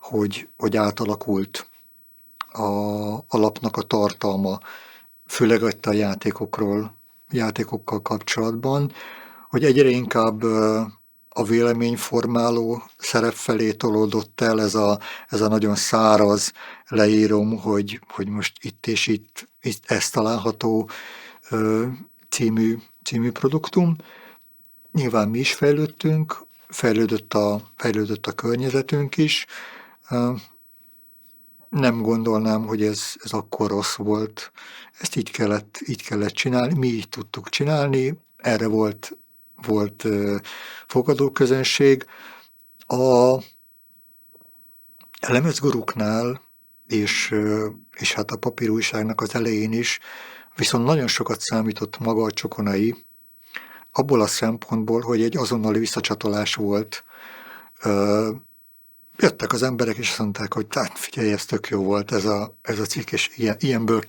hogy átalakult a lapnak a tartalma, főleg a játékokkal kapcsolatban, hogy egyre inkább a véleményformáló szerep felé tolódott el ez a nagyon száraz leírom, hogy most itt és itt ez található című produktum. Nyilván mi is fejlődtünk, fejlődött a környezetünk is. Nem gondolnám, hogy ez akkor rossz volt. Ezt így kellett csinálni, mi így tudtuk csinálni, erre volt fogadóközönség. A lemezguruknál és hát a papírújságnak az elején is viszont nagyon sokat számított maga a csokonai, abból a szempontból, hogy egy azonnali visszacsatolás volt. Jöttek az emberek, és azt mondták, hogy hát figyelj, ez tök jó volt ez a cikk, és ilyenből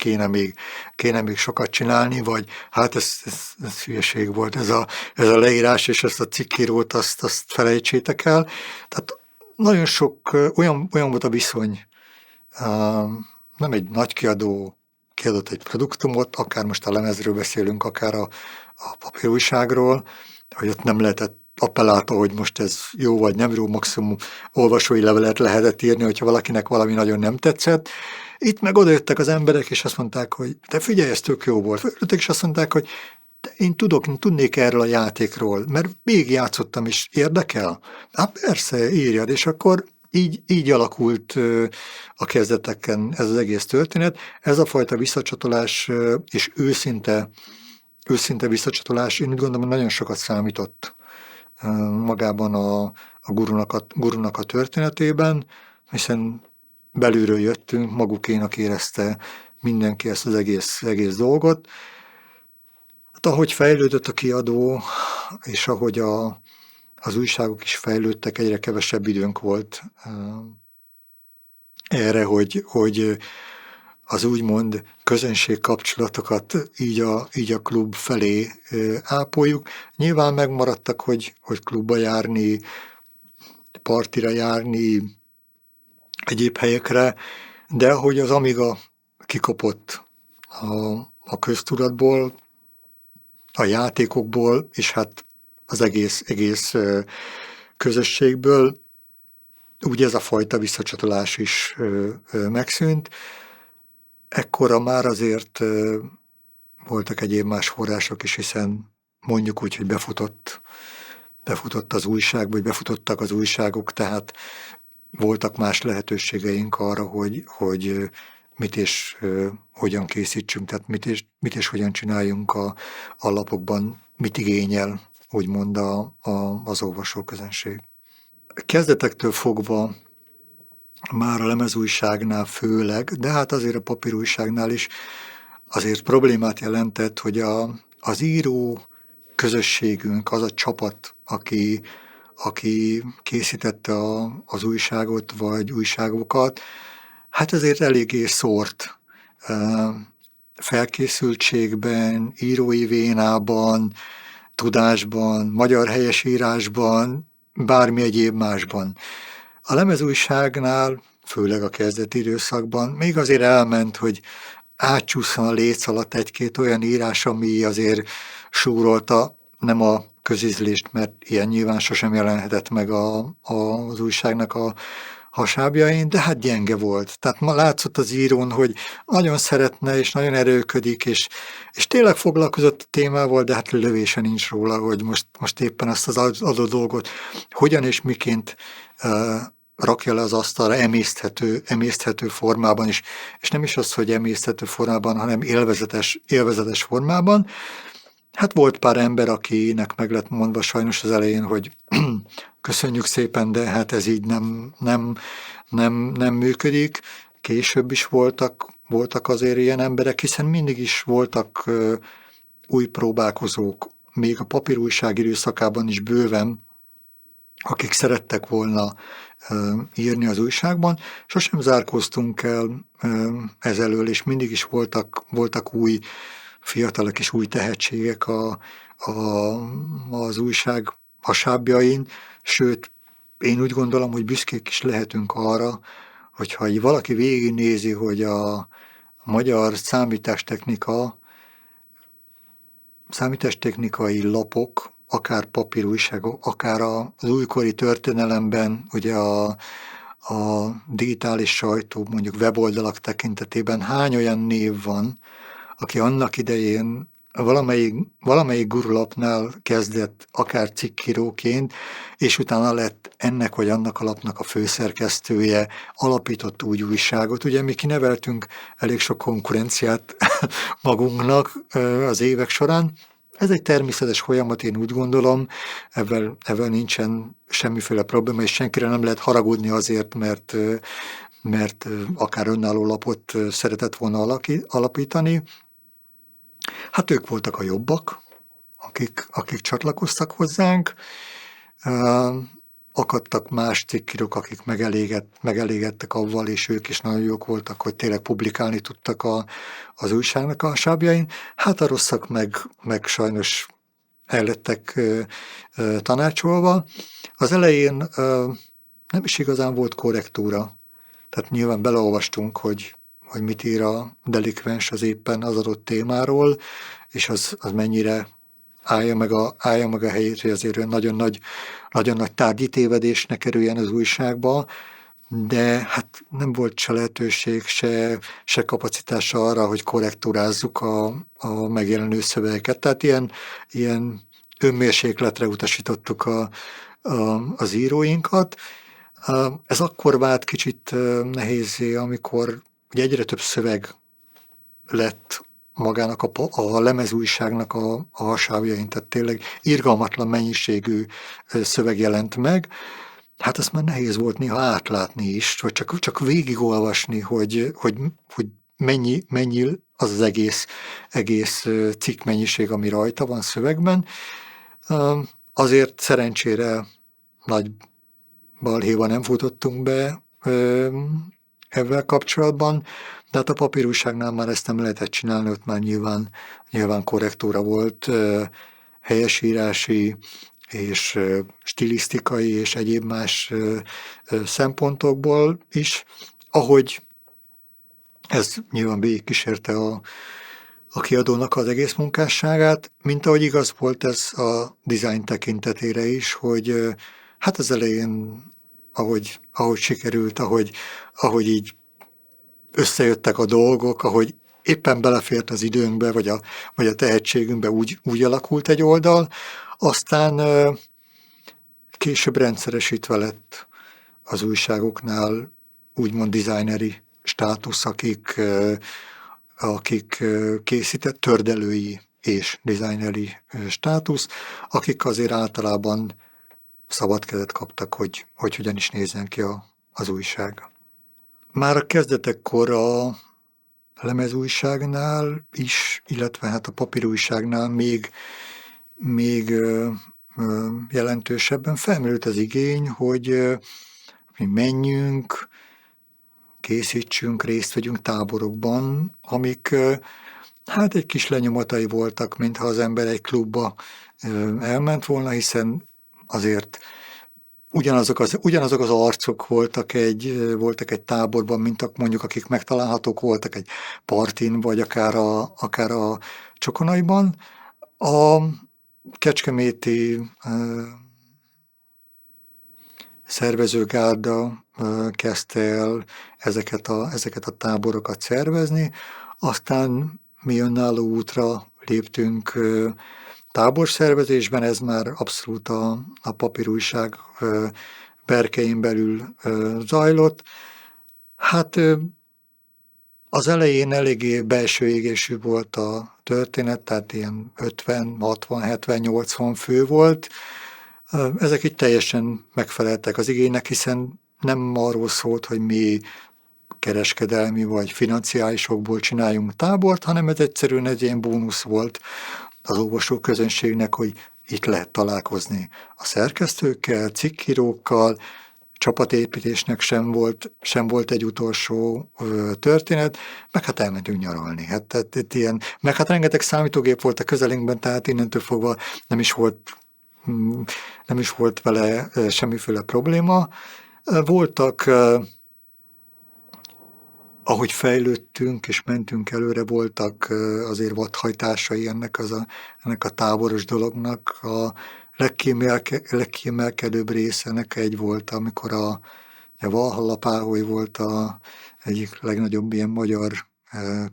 kéne még sokat csinálni, vagy hát ez hülyeség volt, ez a leírás, és ezt a cikkírót, azt felejtsétek el. Tehát nagyon sok olyan volt a viszony, nem egy nagy kiadó kiadott egy produktumot, akár most a lemezről beszélünk, akár a papírújságról, hogy ott nem lehetett appellálta, hogy most ez jó vagy nem jó, maximum olvasói levelet lehetett írni, hogyha valakinek valami nagyon nem tetszett. Itt meg odajöttek az emberek, és azt mondták, hogy te figyelj, ez tök jó volt. Följöttek, és azt mondták, hogy én tudnék erről a játékról, mert még játszottam, és érdekel. Hát persze, írjad, és akkor így alakult a kezdeteken ez az egész történet. Ez a fajta visszacsatolás és őszinte visszacsatolás, én úgy gondolom, nagyon sokat számított magában a gurunak a történetében, hiszen belülről jöttünk, magukénak érezte mindenki ezt az egész dolgot. Hát, ahogy fejlődött a kiadó, és ahogy az újságok is fejlődtek, egyre kevesebb időnk volt erre, hogy az úgymond közönségkapcsolatokat így a klub felé ápoljuk. Nyilván megmaradtak, hogy klubba járni, partira járni, egyéb helyekre, de hogy az Amiga kikopott a köztudatból, a játékokból, és hát az egész közösségből, úgy ez a fajta visszacsatolás is megszűnt. Ekkora már azért voltak egyéb más források is, hiszen mondjuk úgy, hogy befutott az újság, vagy befutottak az újságok, tehát voltak más lehetőségeink arra, hogy mit és hogyan készítsünk, tehát mit és hogyan csináljunk a lapokban, mit igényel, úgymond az olvasóközönség. Kezdetektől fogva már a lemezújságnál főleg, de hát azért a papírújságnál is azért problémát jelentett, hogy az író közösségünk, az a csapat, aki készítette az újságot vagy újságokat, hát azért eléggé szórt felkészültségben, írói vénában, tudásban, magyar helyesírásban, bármi egyéb másban. A lemezújságnál, főleg a kezdeti időszakban, még azért elment, hogy átcsúszson a léc alatt egy-két olyan írás, ami azért súrolta, nem a közízlést, mert ilyen nyilván sosem jelenhetett meg az újságnak a hasábjain, de hát gyenge volt. Tehát ma látszott az írón, hogy nagyon szeretne, és nagyon erőködik, és tényleg foglalkozott a témával, de hát lövése nincs róla, hogy most éppen azt az adott dolgot hogyan és miként rakja le az asztalra emészthető formában is, és nem is az, hogy emészthető formában, hanem élvezetes formában. Hát volt pár ember, akinek meg lett mondva sajnos az elején, hogy köszönjük szépen, de hát ez így nem működik. Később is voltak azért ilyen emberek, hiszen mindig is voltak új próbálkozók, még a papírújság időszakában is bőven, akik szerettek volna írni az újságban. Sosem zárkóztunk el ezelől, és mindig is voltak új fiatalok és új tehetségek az újság hasábjain, sőt, én úgy gondolom, hogy büszkék is lehetünk arra, hogyha valaki végignézi, hogy a magyar számítástechnikai lapok, akár papírújságok, akár az újkori történelemben, ugye a digitális sajtó, mondjuk weboldalak tekintetében hány olyan név van, aki annak idején valamelyik gurulapnál kezdett akár cikkíróként, és utána lett ennek vagy annak a lapnak a főszerkesztője, alapított új újságot. Ugye mi kineveltünk elég sok konkurenciát magunknak az évek során. Ez egy természetes folyamat, én úgy gondolom, ebben nincsen semmiféle probléma, és senkire nem lehet haragudni azért, mert akár önálló lapot szeretett volna alapítani. Hát ők voltak a jobbak, akik csatlakoztak hozzánk. Akadtak más cikkírók, akik megelégedtek avval, és ők is nagyon jók voltak, hogy tényleg publikálni tudtak az újságnak a hasábjain. Hát a rosszak meg sajnos el lettek tanácsolva. Az elején nem is igazán volt korrektúra. Tehát nyilván beleolvastunk, hogy mit ír a delikvens az éppen az adott témáról, és az mennyire állja meg a helyét, hogy azért nagyon nagy tárgyi tévedés ne kerüljen az újságba, de hát nem volt se lehetőség, se kapacitása arra, hogy korrektúrázzuk a megjelenő szövegeket. Tehát ilyen önmérsékletre utasítottuk az íróinkat. Ez akkor vált kicsit nehézzé, amikor ugye egyre több szöveg lett magának a lemezújságnak a hasábjain, tehát tényleg irgalmatlan mennyiségű szöveg jelent meg. Hát ezt már nehéz volt néha átlátni is, vagy csak végigolvasni, hogy mennyi az egész cikk mennyiség, ami rajta van szövegben. Azért szerencsére nagy balhéba nem futottunk be ezzel kapcsolatban, de hát a papírújságnál már ezt nem lehetett csinálni, ott már nyilván korrektúra volt, helyesírási és stilisztikai és egyéb más szempontokból is, ahogy ez nyilván végigkísérte a kiadónak az egész munkásságát, mint ahogy igaz volt ez a design tekintetére is, hogy hát az elején, ahogy sikerült, ahogy így összejöttek a dolgok, ahogy éppen belefért az időnkbe, vagy a tehetségünkbe, úgy alakult egy oldal, aztán később rendszeresítve lett az újságoknál úgymond designeri státusz, akik készített tördelői és dizájneri státusz, akik azért általában szabad kezet kaptak, hogy hogyan is nézzen ki az újság. Már a kezdetekkor a lemezújságnál is, illetve hát a papírújságnál még jelentősebben felmerült az igény, hogy mi menjünk, készítsünk, részt vegyünk táborokban, amik hát egy kis lenyomatai voltak, mintha az ember egy klubba elment volna, hiszen azért ugyanazok az arcok voltak egy táborban, mint mondjuk akik megtalálhatók voltak egy partin, vagy akár a Csokonaiban. A kecskeméti szervezőgárda kezdte el ezeket a táborokat szervezni, aztán mi önálló útra léptünk táborszervezésben, ez már abszolút a papírújság berkein belül zajlott. Hát az elején eléggé belső égésű volt a történet, tehát ilyen 50, 60, 70, 80 fő volt. Ezek itt teljesen megfeleltek az igénynek, hiszen nem arról szólt, hogy mi kereskedelmi vagy financiálisokból csináljunk tábort, hanem ez egyszerűen egy ilyen bónusz volt az olvasó közönségnek, hogy itt lehet találkozni a szerkesztőkkel, cikkírókkal, csapatépítésnek sem volt egy utolsó történet, meg hát elmentünk nyaralni. Meg hát rengeteg számítógép volt a közelünkben, tehát innentől fogva nem is volt vele semmiféle probléma. Voltak, ahogy fejlődtünk és mentünk előre, voltak azért vadhajtásai ennek a táboros dolognak. A legkiemelkedőbb része ennek egy volt, amikor a Valhalla Páholy volt egyik legnagyobb ilyen magyar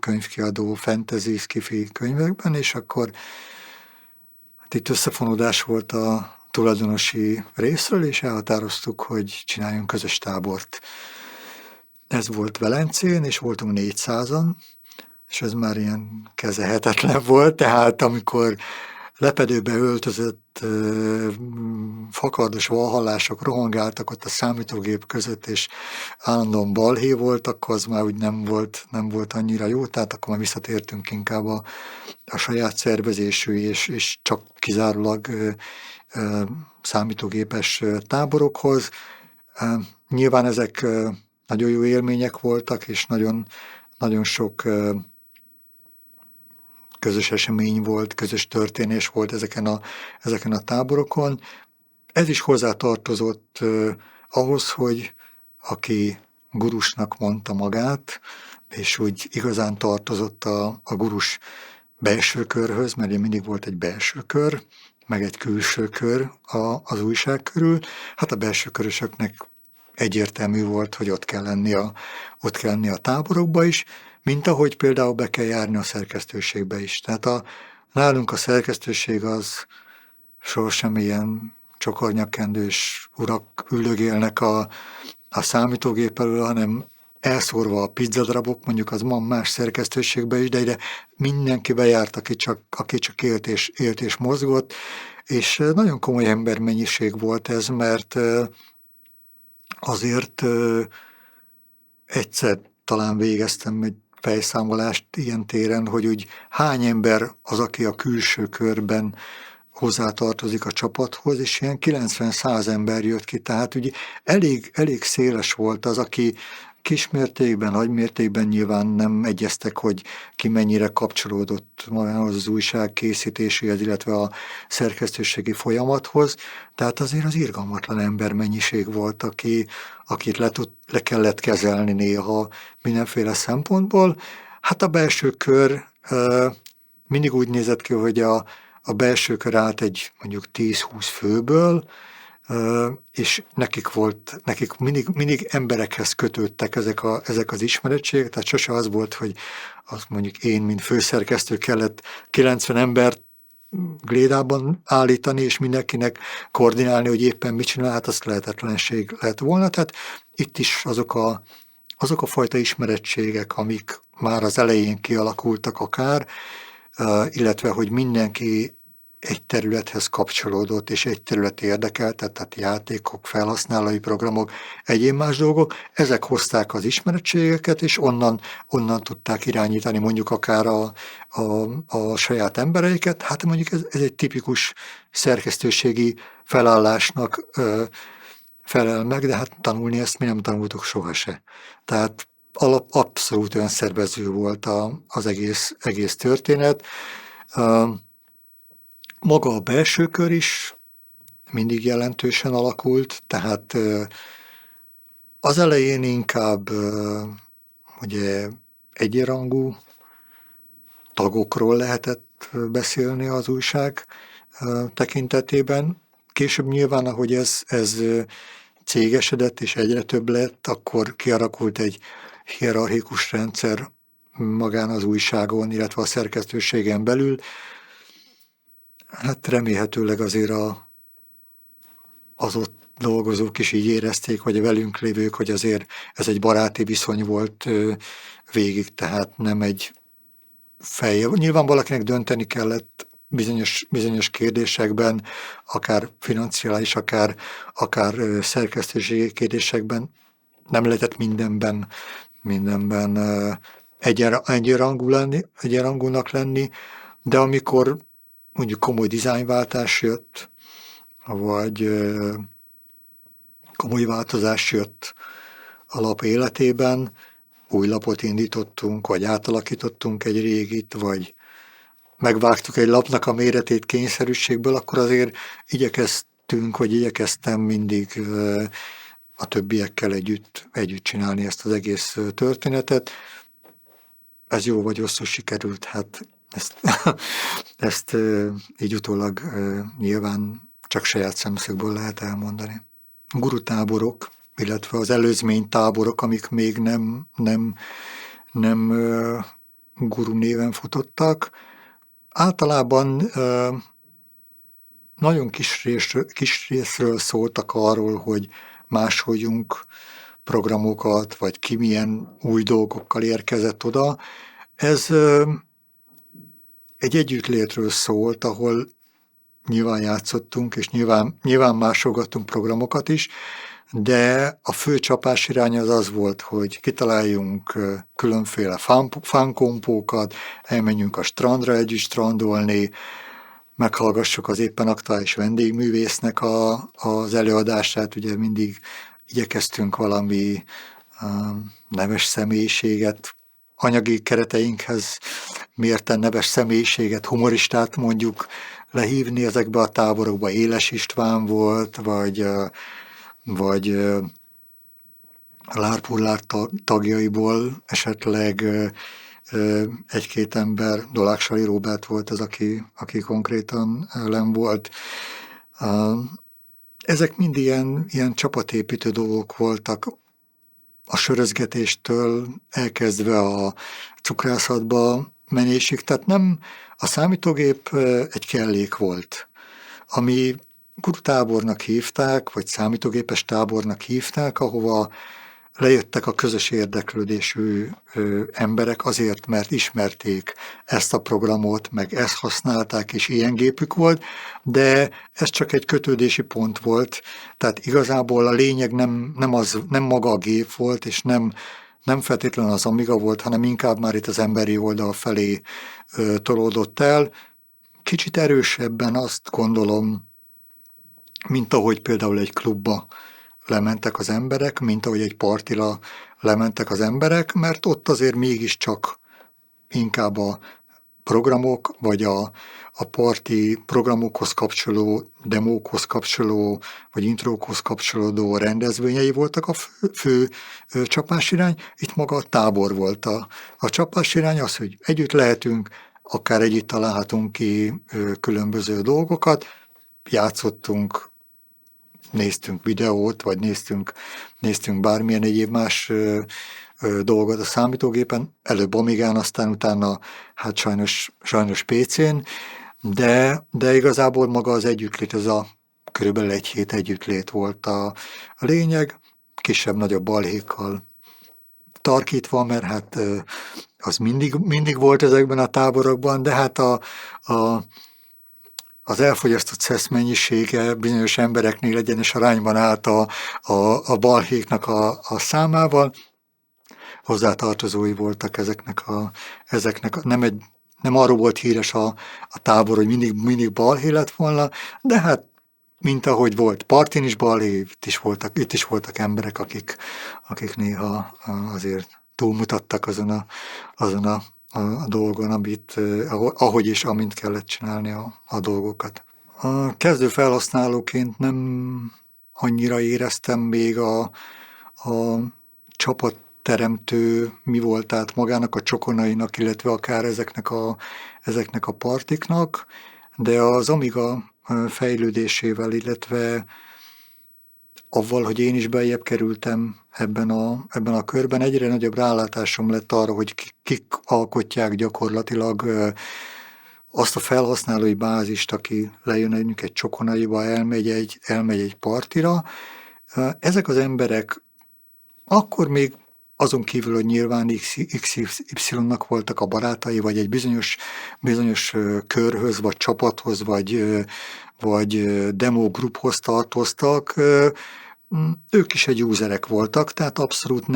könyvkiadó fantasy sci-fi könyvekben, és akkor hát itt összefonódás volt a tulajdonosi részről, és elhatároztuk, hogy csináljunk közös tábort. Ez volt Velencén, és voltunk 400-an, és ez már ilyen kezelhetetlen volt, tehát amikor lepedőbe öltözött fakardos valhallások rohangáltak ott a számítógép között, és állandóan balhé volt, akkor az már úgy nem volt annyira jó, tehát akkor már visszatértünk inkább a saját szervezésű és csak kizárólag számítógépes táborokhoz. Nyilván ezek nagyon jó élmények voltak, és nagyon, nagyon sok közös esemény volt, közös történés volt ezeken a táborokon. Ez is hozzátartozott ahhoz, hogy aki gurusnak mondta magát, és úgy igazán tartozott a gurus belső körhöz, mert mindig volt egy belső kör, meg egy külső kör az újság körül. Hát a belső körösöknek egyértelmű volt, hogy ott kell lenni a táborokba is, mint ahogy például be kell járni a szerkesztőségbe is. Tehát nálunk a szerkesztőség az sohasem ilyen csokornyakendős urak üldögélnek a számítógép elől, hanem elszórva a pizzadarabok, mondjuk az van más szerkesztőségbe is, de ide mindenki bejárt, aki csak élt és mozgott, és nagyon komoly embermennyiség volt ez, mert azért egyszer talán végeztem egy fejszámolást ilyen téren, hogy úgy hány ember az, aki a külső körben hozzátartozik a csapathoz, és ilyen 90-100 ember jött ki, tehát ugye elég széles volt az, aki kismértékben, nagymértékben nyilván nem egyeztek, hogy ki mennyire kapcsolódott az újság készítéséhez, illetve a szerkesztőségi folyamathoz, tehát azért az irgalmatlan embermennyiség volt, akit le kellett kezelni néha mindenféle szempontból. Hát a belső kör mindig úgy nézett ki, hogy a belső kör állt egy mondjuk 10-20 főből, és nekik mindig emberekhez kötődtek ezek az ismerettségek, tehát sose az volt, hogy azt mondjuk én, mint főszerkesztő kellett 90 embert glédában állítani, és mindenkinek koordinálni, hogy éppen mit csinál, hát az lehetetlenség lett volna. Tehát itt is azok azok a fajta ismerettségek, amik már az elején kialakultak akár, illetve hogy mindenki egy területhez kapcsolódott, és egy terület érdekelte, tehát játékok, felhasználói programok, egyéb más dolgok, ezek hozták az ismerettségeket, és onnan tudták irányítani mondjuk akár a saját embereiket. Hát mondjuk ez egy tipikus szerkesztőségi felállásnak felel meg, de hát tanulni ezt mi nem tanultuk sohasem. Tehát abszolút önszervező volt az egész történet. Maga a belső kör is mindig jelentősen alakult, tehát az elején inkább ugye egyenrangú tagokról lehetett beszélni az újság tekintetében. Később nyilván, ahogy ez cégesedett és egyre több lett, akkor kialakult egy hierarchikus rendszer magán az újságon, illetve a szerkesztőségen belül. Hát remélhetőleg azért az ott dolgozók is így érezték, vagy a velünk lévők, hogy azért ez egy baráti viszony volt végig, tehát nem egy feljebb. Nyilván valakinek dönteni kellett bizonyos kérdésekben, akár financiális, akár szerkesztőségi kérdésekben, nem lehetett mindenben egyenrangúnak lenni, de amikor mondjuk komoly dizájnváltás jött, vagy komoly változás jött a lap életében, új lapot indítottunk, vagy átalakítottunk egy régit, vagy megvágtuk egy lapnak a méretét kényszerűségből, akkor azért igyekeztem mindig a többiekkel együtt csinálni ezt az egész történetet. Ez jó vagy rosszul sikerült, hát ezt így utólag nyilván csak saját szemszögből lehet elmondani. Gurutáborok, illetve az előzménytáborok, amik még nem guru néven futottak, általában nagyon kis részről szóltak arról, hogy másoljunk programokat, vagy ki milyen új dolgokkal érkezett oda. Ez egy együttlétről szólt, ahol nyilván játszottunk, és nyilván másolgattunk programokat is, de a fő csapás irány az volt, hogy kitaláljunk különféle fánkompókat, elmenjünk a strandra együtt strandolni, meghallgassuk az éppen aktuális vendégművésznek az előadását, ugye mindig igyekeztünk valami neves személyiséget, anyagi kereteinkhez mérten neves személyiséget, humoristát mondjuk lehívni ezekbe a táborokba. Éles István volt, vagy Lárpullár tagjaiból esetleg egy-két ember, Doláksali Róbert volt az, aki konkrétan ellen volt. Ezek mind ilyen csapatépítő dolgok voltak, a sörözgetéstől elkezdve a cukrászatba menésig, tehát nem a számítógép egy kellék volt, ami gurutábornak hívták, vagy számítógépes tábornak hívták, ahova lejöttek a közös érdeklődésű emberek azért, mert ismerték ezt a programot, meg ezt használták, és ilyen gépük volt, de ez csak egy kötődési pont volt, tehát igazából a lényeg nem maga a gép volt, és nem feltétlenül az Amiga volt, hanem inkább már itt az emberi oldal felé tolódott el. Kicsit erősebben azt gondolom, mint ahogy például egy klubba lementek az emberek, mint ahogy egy partira lementek az emberek, mert ott azért mégiscsak inkább a programok, vagy a parti programokhoz kapcsoló, demókhoz kapcsoló, vagy intrókhoz kapcsolódó rendezvényei voltak a fő csapásirány. Itt maga a tábor volt a csapásirány, az, hogy együtt lehetünk, akár együtt találhatunk ki különböző dolgokat, játszottunk, néztünk videót, vagy néztünk bármilyen egyéb más dolgot a számítógépen, előbb Amigán, aztán utána hát sajnos PC-n, de igazából maga az együttlét, ez körülbelül egy hét együttlét volt a lényeg, kisebb-nagyobb balhékkal tarkítva, mert hát az mindig volt ezekben a táborokban, de hát az elfogyasztott szesz mennyisége bizonyos embereknél egyenes arányban állt a balhéknak a számával. Hozzátartozói voltak ezeknek nem arról volt híres a tábor, hogy mindig balhé lett volna, de hát mint ahogy volt partin is balhé, itt is voltak emberek, akik néha azért túlmutattak azon a dolgon, ahogy és amint kellett csinálni a dolgokat. A kezdő felhasználóként nem annyira éreztem még a csapatteremtő mi volt át magának a Csokonainak, illetve akár ezeknek a partiknak, de az Amiga fejlődésével, illetve avval, hogy én is beljebb kerültem ebben a körben, egyre nagyobb rálátásom lett arra, hogy kik alkotják gyakorlatilag azt a felhasználói bázist, aki lejön egy Csokonaiba, elmegy egy partira. Ezek az emberek akkor még azon kívül, hogy nyilván XY-nak voltak a barátai, vagy egy bizonyos körhöz, vagy csapathoz, vagy demo gruphoz tartoztak, ők is egy userek voltak, tehát abszolút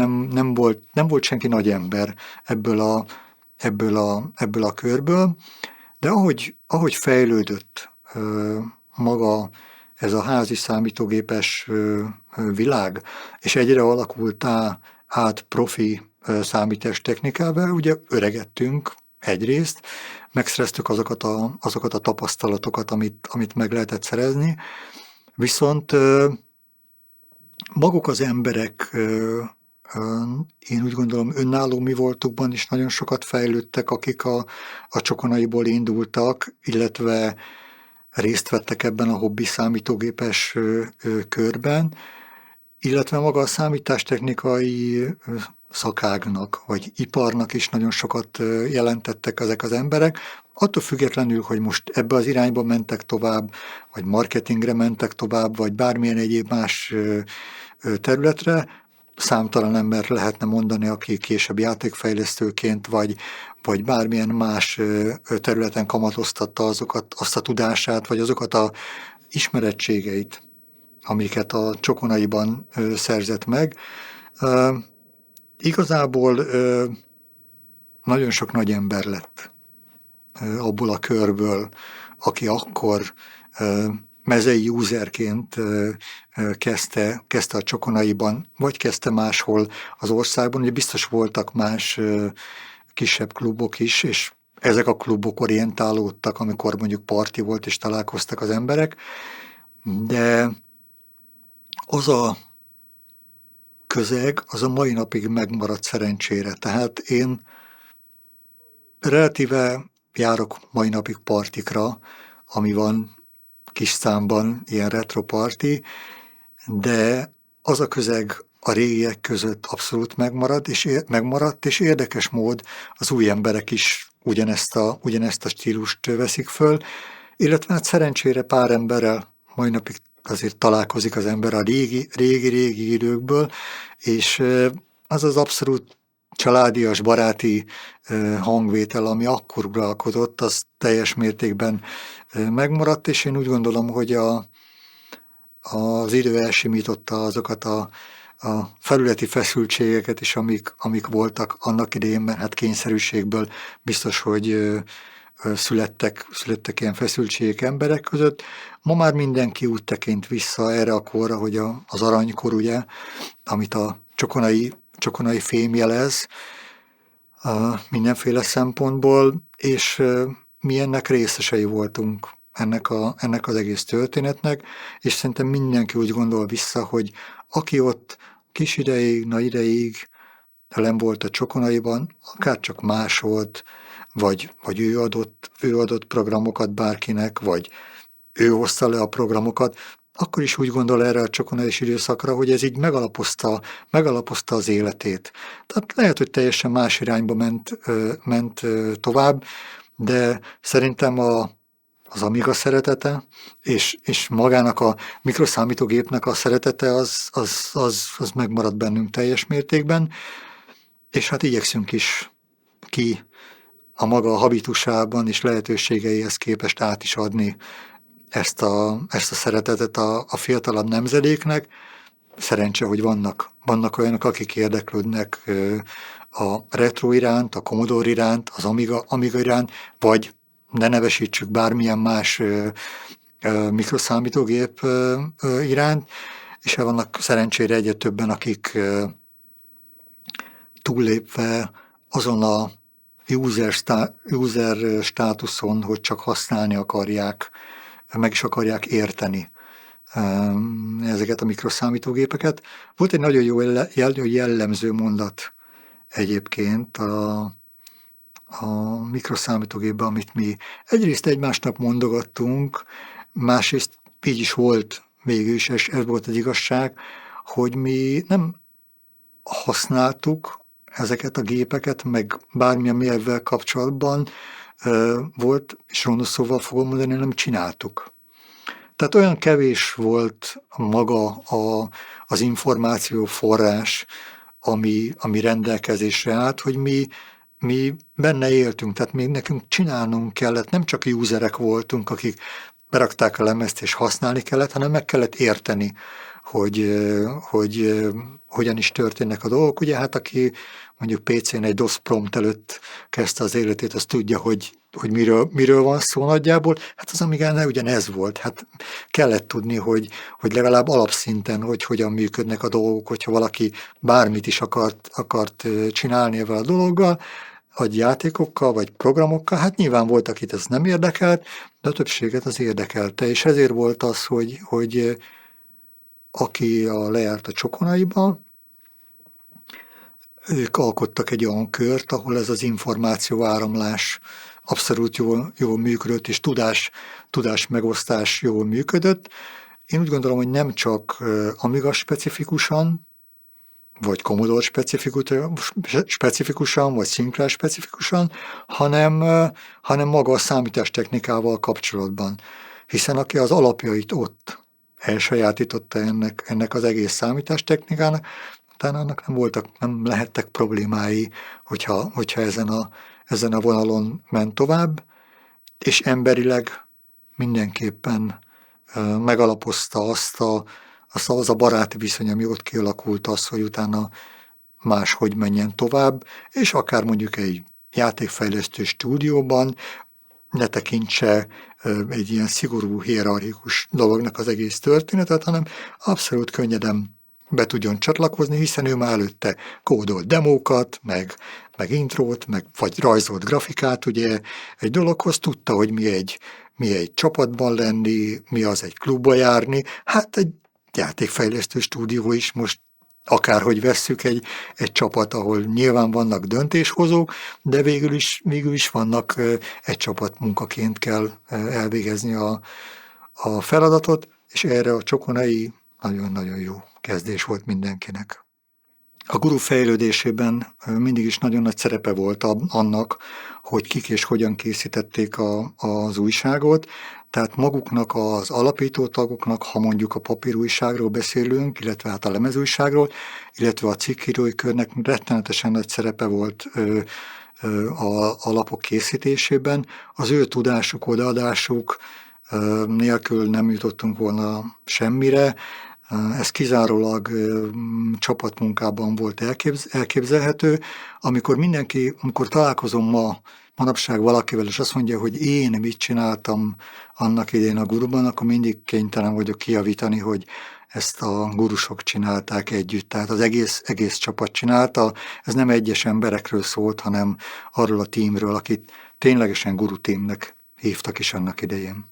nem volt senki nagy ember ebből a körből, de ahogy fejlődött maga ez a házi számítógépes világ, és egyre alakult át profi számítástechnikával, ugye öregettünk egyrészt, megszereztük azokat a tapasztalatokat, amit meg lehetett szerezni, viszont maguk az emberek, én úgy gondolom önálló mi voltukban is nagyon sokat fejlődtek, akik a Csokonaiból indultak, illetve részt vettek ebben a hobbi számítógépes körben, illetve maga a számítástechnikai szakágnak, vagy iparnak is nagyon sokat jelentettek ezek az emberek, attól függetlenül, hogy most ebbe az irányba mentek tovább, vagy marketingre mentek tovább, vagy bármilyen egyéb más területre, számtalan ember lehetne mondani, aki később játékfejlesztőként, vagy bármilyen más területen kamatoztatta azt a tudását, vagy azokat a ismerettségeit, amiket a Csokonaiban szerzett meg. Igazából nagyon sok nagy ember lett abból a körből, aki akkor mezei userként kezdte a Csokonaiban, vagy kezdte máshol az országban. Ugye biztos voltak más kisebb klubok is, és ezek a klubok orientálódtak, amikor mondjuk parti volt, és találkoztak az emberek, de az a közeg, az a mai napig megmaradt szerencsére. Tehát én relatíve járok mai napig partikra, ami van kis számban, ilyen retro parti, de az a közeg a régiek között abszolút megmaradt, és érdekes mód az új emberek is ugyanezt a stílust veszik föl, illetve hát szerencsére pár emberrel mai napig azért találkozik az ember a régi időkből, és az az abszolút családias, baráti hangvétel, ami akkor uralkodott, az teljes mértékben megmaradt, és én úgy gondolom, hogy az idő elsimította azokat a felületi feszültségeket is, amik voltak annak idején, mert hát kényszerűségből biztos, hogy születtek ilyen feszültségek emberek között. Ma már mindenki úgy tekint vissza erre a korra, hogy az aranykor, ugye, amit a Csokonai fém jelez mindenféle szempontból, és mi ennek részesei voltunk, ennek az egész történetnek, és szerintem mindenki úgy gondol vissza, hogy aki ott kis ideig, nagy ideig ellen volt a Csokonaiban, akár csak másolt, vagy ő adott programokat bárkinek, vagy ő hozta le a programokat, akkor is úgy gondol erre a Csokonai időszakra, hogy ez így megalapozta az életét. Tehát lehet, hogy teljesen más irányba ment tovább, de szerintem az Amiga szeretete, és magának a mikroszámítógépnek a szeretete az megmaradt bennünk teljes mértékben. és hát igyekszünk is ki a maga habitusában és lehetőségeihez képest át is adni ezt a szeretetet a fiatalabb nemzedéknek. Szerencse, hogy vannak olyanok, akik érdeklődnek a retro iránt, a Commodore iránt, az Amiga iránt, vagy ne nevesítsük bármilyen más mikroszámítógép iránt, és vannak szerencsére egyre többen, akik túllépve azon a user státuszon, hogy csak használni akarják, meg is akarják érteni ezeket a mikroszámítógépeket. Volt egy nagyon jó jellemző mondat egyébként a mikroszámítógépben, amit mi egyrészt egymásnak mondogattunk, másrészt így is volt végül is, és ez volt az igazság, hogy mi nem használtuk ezeket a gépeket, meg bármilyen mérvvel kapcsolatban volt, és rondos szóval fogom mondani, nem csináltuk. Tehát olyan kevés volt maga az információ forrás, ami rendelkezésre állt, hogy mi benne éltünk, tehát még nekünk csinálnunk kellett, nem csak userek voltunk, akik berakták a lemezt és használni kellett, hanem meg kellett érteni, hogy hogyan is történnek a dolgok. Ugye hát aki mondjuk PC-n egy DOS prompt előtt kezdte az életét, az tudja, hogy miről van szó nagyjából. Hát az Amigánál ugyanez volt. Hát kellett tudni, hogy legalább alapszinten, hogy hogyan működnek a dolgok, hogyha valaki bármit is akart csinálni ezzel a dologgal, vagy játékokkal, vagy programokkal, hát nyilván volt, akit ez nem érdekelt, de a többséget az érdekelte, és ezért volt az, hogy aki lejárt a Csokonaiba, ők alkottak egy olyan kört, ahol ez az információ áramlás abszolút jól működött, és tudás megosztás jól működött. Én úgy gondolom, hogy nem csak Amiga specifikusan, vagy Commodore specifikusan, vagy Sinclair specifikusan, hanem maga a számítástechnikával kapcsolatban. Hiszen aki az alapjait ott elsajátította ennek az egész számítástechnikának, utána annak nem lehettek problémái, hogyha ezen a vonalon ment tovább, és emberileg mindenképpen megalapozta az a baráti viszony, ami ott kialakult, az, hogy utána máshogy menjen tovább, és akár mondjuk egy játékfejlesztő stúdióban ne tekintse egy ilyen szigorú, hierarchikus dolognak az egész történetet, hanem abszolút könnyeden be tudjon csatlakozni, hiszen ő már előtte kódolt demókat, meg intrót, vagy rajzolt grafikát, ugye egy dologhoz tudta, hogy mi egy csapatban lenni, mi az egy klubba járni, hát egy játékfejlesztő stúdió is most akárhogy vesszük egy csapat, ahol nyilván vannak döntéshozók, de végül is vannak egy csapat munkaként kell elvégezni a feladatot, és erre a Csokonai nagyon-nagyon jó kezdés volt mindenkinek. A guru fejlődésében mindig is nagyon nagy szerepe volt annak, hogy kik és hogyan készítették az újságot, tehát maguknak az alapító tagoknak, ha mondjuk a papírújságról beszélünk, illetve hát a lemezújságról, illetve a cikkírói körnek rettenetesen nagy szerepe volt a lapok készítésében. Az ő tudásuk, odaadásuk nélkül nem jutottunk volna semmire. Ez kizárólag csapatmunkában volt elképzelhető. Amikor találkozom manapság valakivel, és azt mondja, hogy én mit csináltam annak idején a guruban, akkor mindig kénytelen vagyok kijavítani, hogy ezt a gurusok csinálták együtt. Tehát az egész csapat csinálta. Ez nem egyes emberekről szólt, hanem arról a tímről, akit ténylegesen guru tímnek hívtak is annak idején.